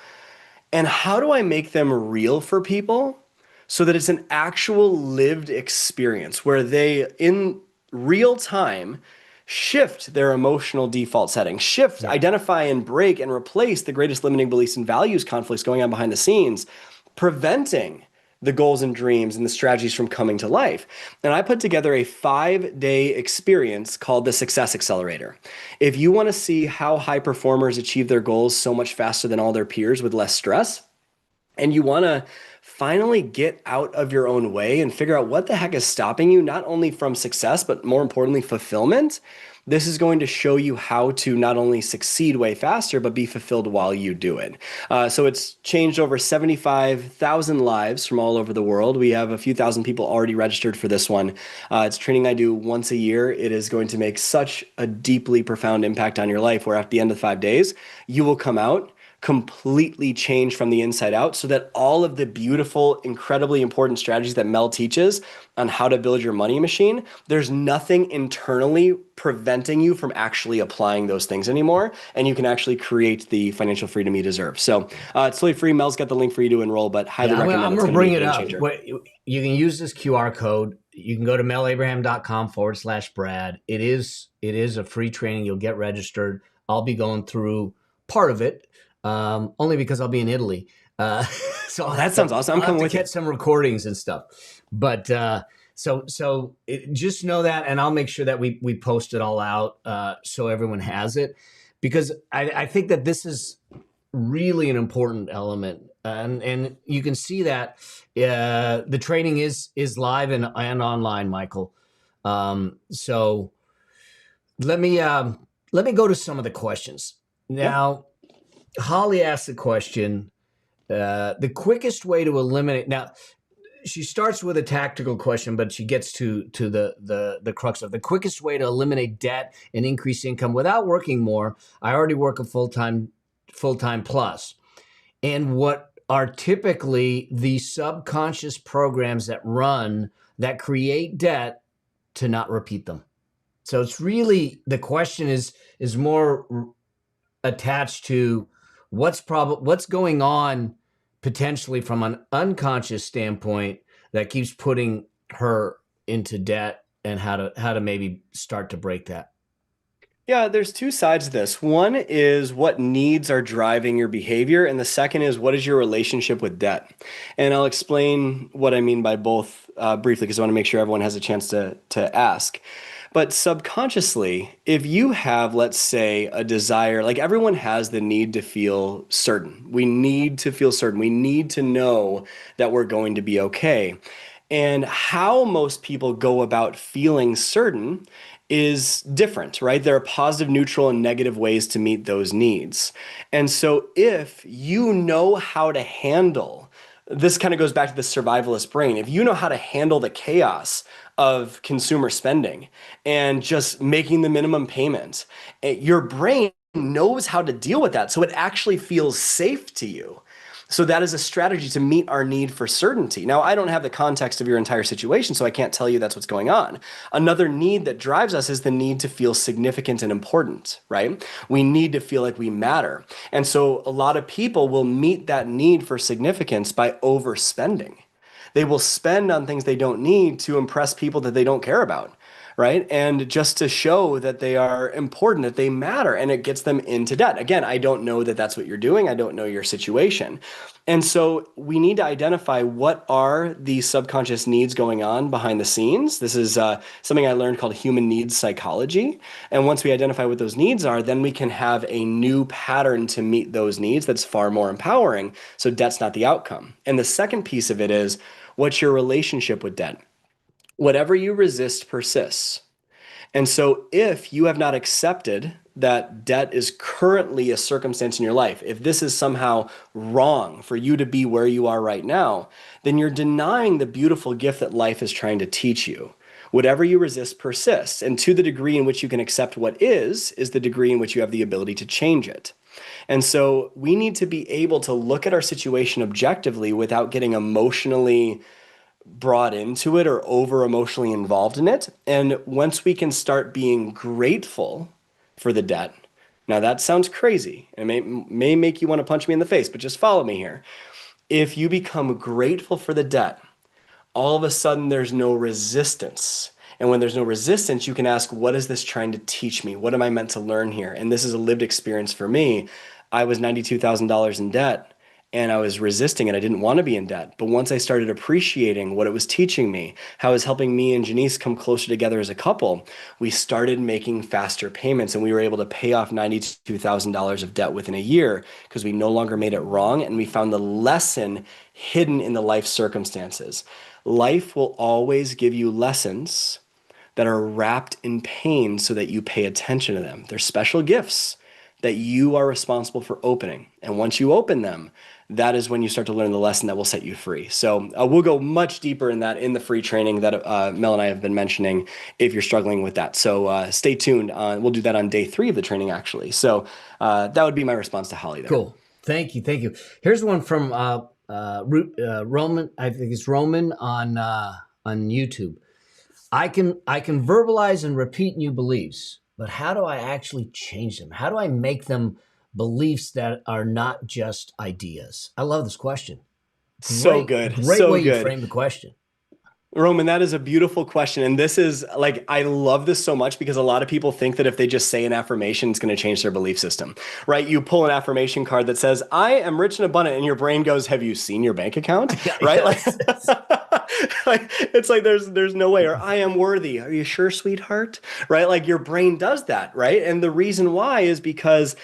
and how do I make them real for people so that it's an actual lived experience where they, in real time, shift their emotional default settings, identify and break and replace the greatest limiting beliefs and values conflicts going on behind the scenes, preventing the goals and dreams and the strategies from coming to life. And I put together a 5-day experience called the Success Accelerator. If you want to see how high performers achieve their goals so much faster than all their peers with less stress, and you want to finally get out of your own way and figure out what the heck is stopping you, not only from success, but more importantly, fulfillment, this is going to show you how to not only succeed way faster, but be fulfilled while you do it. So it's changed over 75,000 lives from all over the world. We have a few thousand people already registered for this one. It's training I do once a year. It is going to make such a deeply profound impact on your life, where at the end of 5 days, you will come out completely changed from the inside out, so that all of the beautiful, incredibly important strategies that Mel teaches on how to build your money machine, there's nothing internally preventing you from actually applying those things anymore, and you can actually create the financial freedom you deserve. So it's totally free. Mel's got the link for you to enroll, but highly recommend it. I'm going to bring it up. You can use this QR code. You can go to melabraham.com/Brad. It is a free training. You'll get registered. I'll be going through part of it. Only because I'll be in Italy. So that sounds awesome. I'm coming with you. Get some recordings and stuff. But Just know that, and I'll make sure that we post it all out so everyone has it, because I think that this is really an important element, and you can see that the training is live and online, Michael. So let me go to some of the questions now. Holly asked the question, the quickest way to eliminate. Now, she starts with a tactical question, but she gets to the crux of the quickest way to eliminate debt and increase income without working more. I already work a full-time plus. And what are typically the subconscious programs that create debt to not repeat them. So it's really, the question is more attached to what's going on potentially from an unconscious standpoint that keeps putting her into debt, and how to maybe start to break that. Yeah, there's two sides to this. One is what needs are driving your behavior, and the second is what is your relationship with debt. And I'll explain what I mean by both briefly, because I want to make sure everyone has a chance to ask. But subconsciously, if you have, let's say, a desire, like everyone has the need to feel certain. We need to feel certain. We need to know that we're going to be okay. And how most people go about feeling certain is different, right? There are positive, neutral, and negative ways to meet those needs. And so if you know how to handle, this kind of goes back to the survivalist brain. If you know how to handle the chaos of consumer spending and just making the minimum payment, your brain knows how to deal with that. So it actually feels safe to you. So that is a strategy to meet our need for certainty. Now, I don't have the context of your entire situation, so I can't tell you that's what's going on. Another need that drives us is the need to feel significant and important, right? We need to feel like we matter. And so a lot of people will meet that need for significance by overspending. They will spend on things they don't need to impress people that they don't care about, right? And just to show that they are important, that they matter, and it gets them into debt. Again, I don't know that that's what you're doing. I don't know your situation. And so we need to identify what are the subconscious needs going on behind the scenes. This is something I learned called human needs psychology. And once we identify what those needs are, then we can have a new pattern to meet those needs that's far more empowering. So debt's not the outcome. And the second piece of it is, what's your relationship with debt? Whatever you resist persists. And so if you have not accepted that debt is currently a circumstance in your life, if this is somehow wrong for you to be where you are right now, then you're denying the beautiful gift that life is trying to teach you. Whatever you resist persists. And to the degree in which you can accept what is the degree in which you have the ability to change it. And so we need to be able to look at our situation objectively without getting emotionally brought into it or over emotionally involved in it. And once we can start being grateful for the debt, now that sounds crazy and may make you want to punch me in the face, but just follow me here. If you become grateful for the debt, all of a sudden there's no resistance. And when there's no resistance, you can ask, what is this trying to teach me? What am I meant to learn here? And this is a lived experience for me. I was $92,000 in debt. And I was resisting it. I didn't want to be in debt. But once I started appreciating what it was teaching me, how it was helping me and Janice come closer together as a couple, we started making faster payments, and we were able to pay off $92,000 of debt within a year because we no longer made it wrong, and we found the lesson hidden in the life circumstances. Life will always give you lessons that are wrapped in pain so that you pay attention to them. They're special gifts that you are responsible for opening. And once you open them, that is when you start to learn the lesson that will set you free. So we'll go much deeper in that in the free training that Mel and I have been mentioning if you're struggling with that. So stay tuned. We'll do that on day 3 of the training, actually. So that would be my response to Holly there. Cool. Thank you. Here's one from Roman. I think it's Roman on YouTube. I can verbalize and repeat new beliefs, but how do I actually change them? How do I make them beliefs that are not just ideas? I love this question. So good. Great so way good. you frame the question. Roman, that is a beautiful question. And this is like, I love this so much because a lot of people think that if they just say an affirmation, it's going to change their belief system, right? You pull an affirmation card that says, I am rich and abundant, and your brain goes, have you seen your bank account? Right? Yes. Like it's like there's no way. Or I am worthy. Are you sure, sweetheart? Right? Like your brain does that, right? And the reason why is because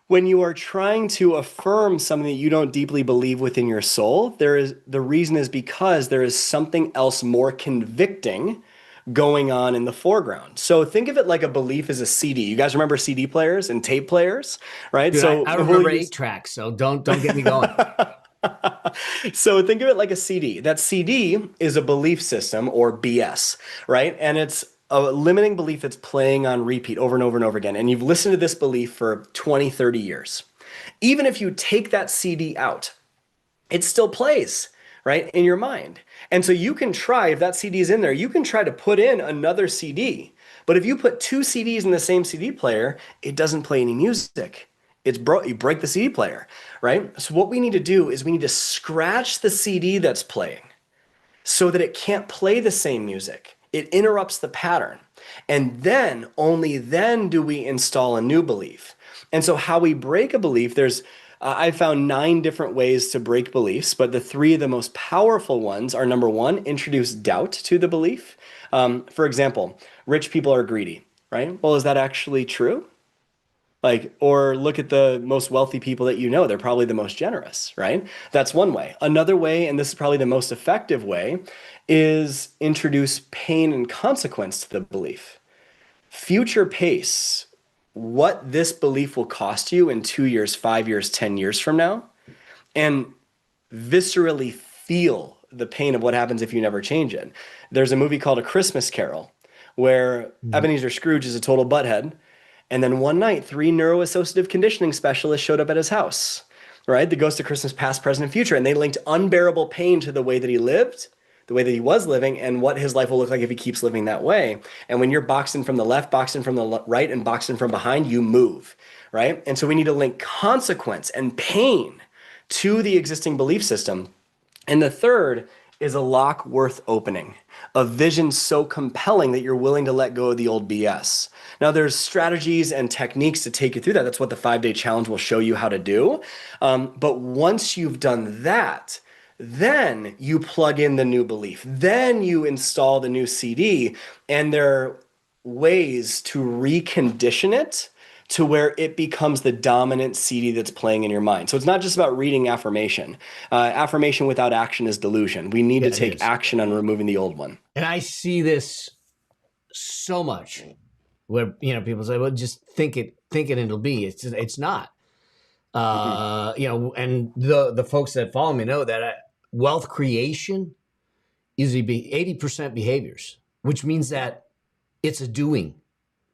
when you are trying to affirm something that you don't deeply believe within your soul, the reason is because there is something else more convicting going on in the foreground. So think of it like a belief is a CD. You guys remember CD players and tape players, right? Dude, So I remember 8 tracks, so don't get me going. so think of it like a CD. That CD is a belief system or BS, right? And it's a limiting belief that's playing on repeat over and over and over again. And you've listened to this belief for 20, 30 years. Even if you take that CD out, it still plays, right, in your mind. And so you can try, if that CD is in there, you can try to put in another CD. But if you put two CDs in the same CD player, it doesn't play any music. You break the CD player, right? So what we need to do is we need to scratch the CD that's playing so that it can't play the same music. It interrupts the pattern. And then, only then do we install a new belief. And so how we break a belief, I found 9 different ways to break beliefs, but the 3 of the most powerful ones are, number 1, introduce doubt to the belief. For example, rich people are greedy, right? Well, is that actually true? Like, or look at the most wealthy people that you know, they're probably the most generous, right? That's one way. Another way, and this is probably the most effective way, is introduce pain and consequence to the belief. Future pace, what this belief will cost you in 2 years, 5 years, 10 years from now, and viscerally feel the pain of what happens if you never change it. There's a movie called A Christmas Carol where Ebenezer Scrooge is a total butthead. And then one night, 3 neuroassociative conditioning specialists showed up at his house, right? The Ghost of Christmas Past, Present, and Future. And they linked unbearable pain to the way that he lived, the way that he was living, and what his life will look like if he keeps living that way. And when you're boxed in from the left, boxed in from the right, and boxed in from behind, you move, right? And so we need to link consequence and pain to the existing belief system. And the third is a lock worth opening, a vision so compelling that you're willing to let go of the old BS. Now, there's strategies and techniques to take you through that. That's what the 5-day challenge will show you how to do. But once you've done that, then you plug in the new belief. Then you install the new CD, and there are ways to recondition it to where it becomes the dominant CD that's playing in your mind. So it's not just about reading affirmation. Affirmation without action is delusion. We need to take action on removing the old one. And I see this so much where, people say, well, just think it and it'll be. It's not. And the folks that follow me know that wealth creation is 80% behaviors, which means that it's a doing.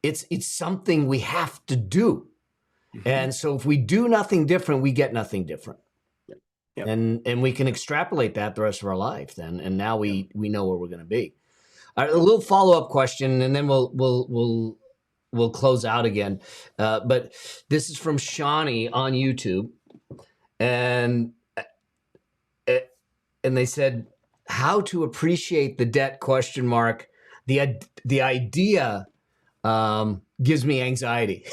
It's something we have to do. Mm-hmm. And so if we do nothing different, we get nothing different. Yep. And we can extrapolate that the rest of our life then. And now we know where we're going to be. All right, a little follow-up question, and then we'll close out again. But this is from Shawnee on YouTube. And they said, how to appreciate the debt ? The idea gives me anxiety.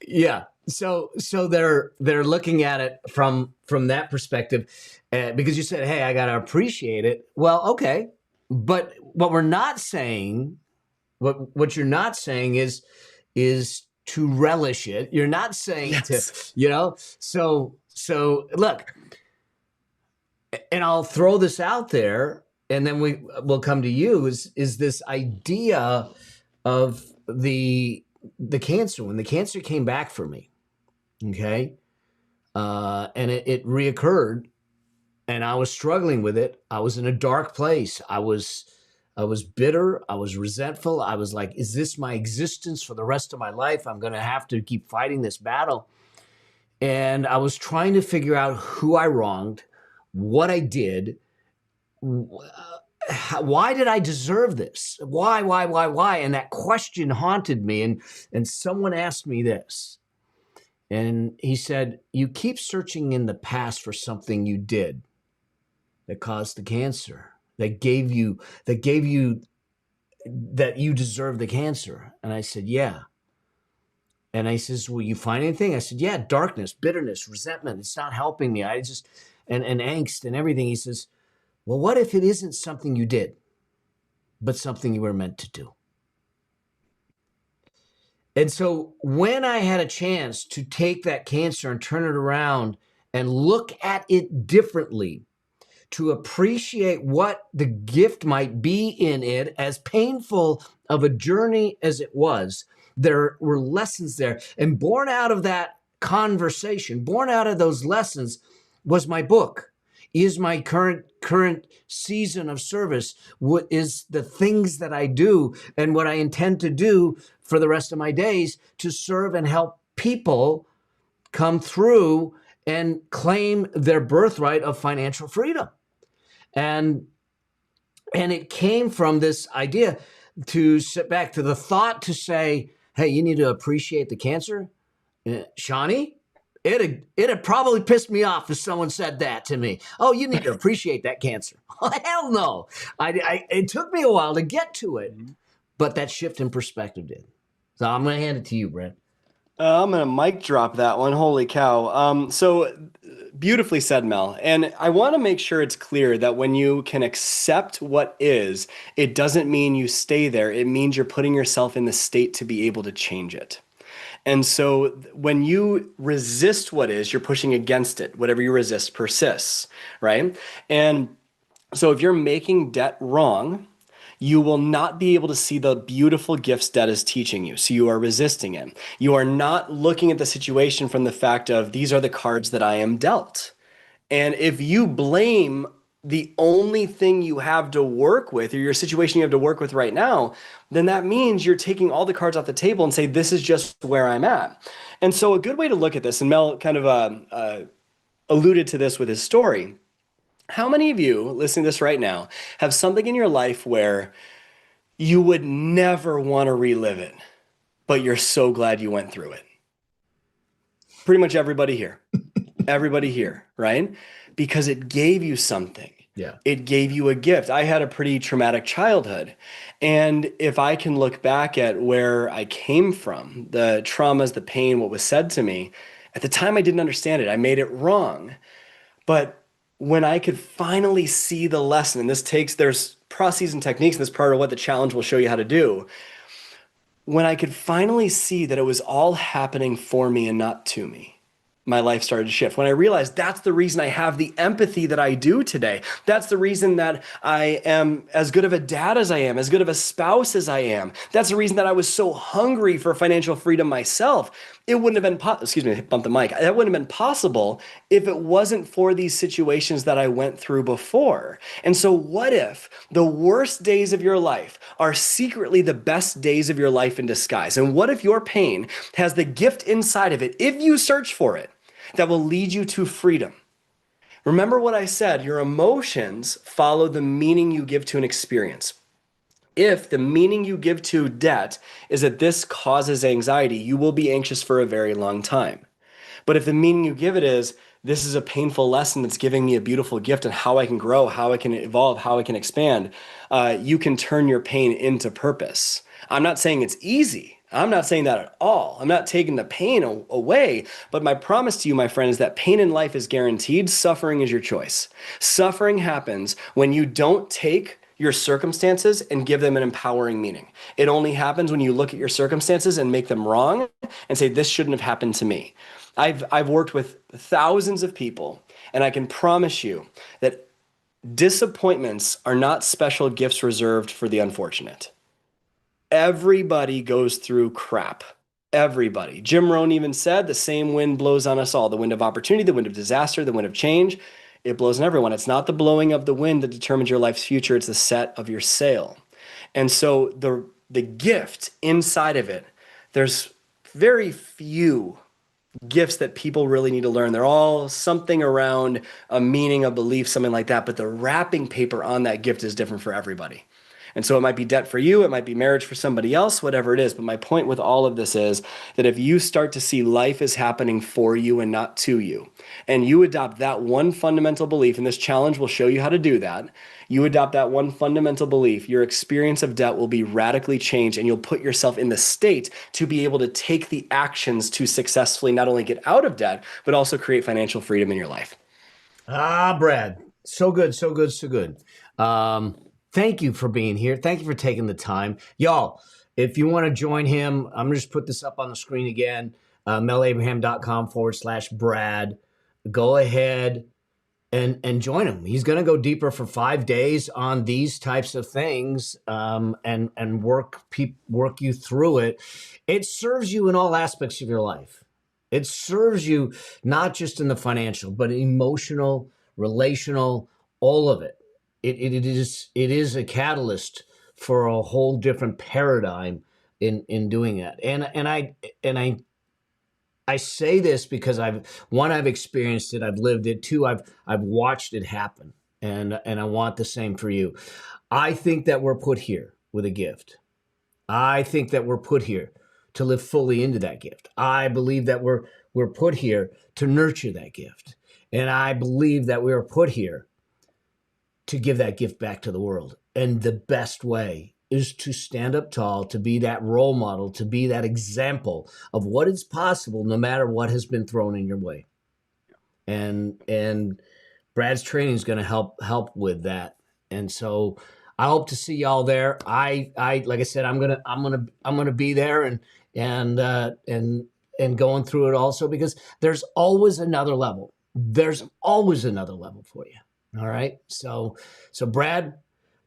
Yeah. So they're looking at it from that perspective, because you said, hey, I got to appreciate it. Well, okay. But what we're not saying, what you're not saying is to relish it. You're not saying to, so look, and I'll throw this out there, and then we'll come to you, is this idea of the cancer. When the cancer came back for me, okay, and it reoccurred, and I was struggling with it. I was in a dark place. I was bitter. I was resentful. I was like, is this my existence for the rest of my life? I'm going to have to keep fighting this battle. And I was trying to figure out who I wronged, what I did. Why did I deserve this? Why? And that question haunted me. And someone asked me this. And he said, you keep searching in the past for something you did. that caused the cancer, that gave you that you deserve the cancer? And I said, yeah. And I says, will you find anything? I said, yeah, darkness, bitterness, resentment. It's not helping me. I just, and angst and everything. He says, well, what if it isn't something you did, but something you were meant to do? And so when I had a chance to take that cancer and turn it around and look at it differently, to appreciate what the gift might be in it, as painful of a journey as it was, there were lessons there. And born out of that conversation, born out of those lessons, was my book, is my current season of service, what is the things that I do and what I intend to do for the rest of my days to serve and help people come through and claim their birthright of financial freedom. And it came from this idea to sit back, to the thought to say, hey, you need to appreciate the cancer. Shawnee, it'd probably pissed me off if someone said that to me. Oh, you need to appreciate that cancer. Oh, hell no. It took me a while to get to it, but that shift in perspective did. So I'm going to hand it to you, Brent. I'm going to mic drop that one. Holy cow. So beautifully said, Mel. And I want to make sure it's clear that when you can accept what is, it doesn't mean you stay there. It means you're putting yourself in the state to be able to change it. And so when you resist what is, you're pushing against it. Whatever you resist persists, right? And so if you're making debt wrong, you will not be able to see the beautiful gifts debt is teaching you. So you are resisting it. You are not looking at the situation from the fact of, these are the cards that I am dealt. And if you blame the only thing you have to work with, or your situation you have to work with right now, then that means you're taking all the cards off the table and say, this is just where I'm at. And so a good way to look at this, and Mel kind of alluded to this with his story. How many of you listening to this right now have something in your life where you would never want to relive it, but you're so glad you went through it? Pretty much everybody here. Everybody here, right? Because it gave you something. Yeah. It gave you a gift. I had a pretty traumatic childhood. And if I can look back at where I came from, the traumas, the pain, what was said to me, at the time I didn't understand it. I made it wrong. But when I could finally see the lesson, and there's processes and techniques, and this part of what the challenge will show you how to do. When I could finally see that it was all happening for me and not to me, my life started to shift. When I realized that's the reason I have the empathy that I do today. That's the reason that I am as good of a dad as I am, as good of a spouse as I am. That's the reason that I was so hungry for financial freedom myself. It wouldn't have been, excuse me, bump the mic. That wouldn't have been possible if it wasn't for these situations that I went through before. And so what if the worst days of your life are secretly the best days of your life in disguise? And what if your pain has the gift inside of it, if you search for it, that will lead you to freedom? Remember what I said, your emotions follow the meaning you give to an experience. If the meaning you give to debt is that this causes anxiety, you will be anxious for a very long time. But if the meaning you give it is, this is a painful lesson that's giving me a beautiful gift and how I can grow, how I can evolve, how I can expand, you can turn your pain into purpose. I'm not saying it's easy. I'm not saying that at all. I'm not taking the pain away, but my promise to you, my friend, is that pain in life is guaranteed. Suffering is your choice. Suffering happens when you don't take your circumstances and give them an empowering meaning. It only happens when you look at your circumstances and make them wrong and say, this shouldn't have happened to me. I've worked with thousands of people, and I can promise you that disappointments are not special gifts reserved for the unfortunate. Everybody goes through crap. Everybody. Jim Rohn even said the same wind blows on us all. The wind of opportunity, the wind of disaster, the wind of change. It blows on everyone. It's not the blowing of the wind that determines your life's future. It's the set of your sail. And so the gift inside of it, there's very few gifts that people really need to learn. They're all something around a meaning, a belief, something like that. But the wrapping paper on that gift is different for everybody. And so it might be debt for you, it might be marriage for somebody else, whatever it is. But my point with all of this is that if you start to see life is happening for you and not to you, and you adopt that one fundamental belief, and this challenge will show you how to do that, you adopt that one fundamental belief, your experience of debt will be radically changed, and you'll put yourself in the state to be able to take the actions to successfully not only get out of debt, but also create financial freedom in your life. Ah, Brad, so good, so good, so good. Thank you for being here. Thank you for taking the time. Y'all, if you want to join him, I'm going to just put this up on the screen again, melabraham.com/Brad. Go ahead and join him. He's going to go deeper for 5 days on these types of things, and work you through it. It serves you in all aspects of your life. It serves you not just in the financial, but emotional, relational, all of it. It is a catalyst for a whole different paradigm in doing that. And I say this because I've experienced it, I've lived it. Two, I've watched it happen, and I want the same for you. I think that we're put here with a gift. I think that we're put here to live fully into that gift. I believe that we're put here to nurture that gift, and I believe that we are put here to give that gift back to the world. And the best way is to stand up tall, to be that role model, to be that example of what is possible no matter what has been thrown in your way. And Brad's training is going to help with that. And so I hope to see y'all there. I like I said, I'm gonna be there and going through it also, because there's always another level. There's always another level for you. All right. So Brad,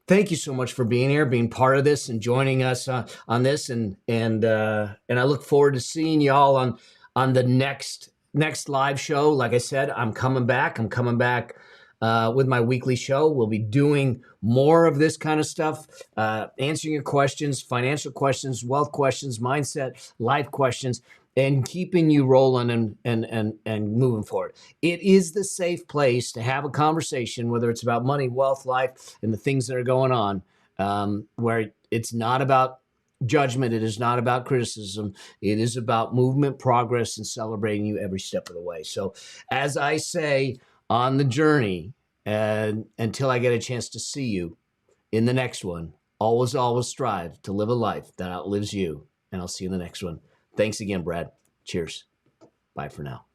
thank you so much for being here, being part of this, and joining us on this. And I look forward to seeing y'all on the next live show. Like I said, I'm coming back with my weekly show. We'll be doing more of this kind of stuff, answering your questions, financial questions, wealth questions, mindset, life questions, and keeping you rolling and moving forward. It is the safe place to have a conversation, whether it's about money, wealth, life, and the things that are going on, where it's not about judgment. It is not about criticism. It is about movement, progress, and celebrating you every step of the way. So as I say, on the journey, and until I get a chance to see you in the next one, always strive to live a life that outlives you. And I'll see you in the next one. Thanks again, Brad. Cheers. Bye for now.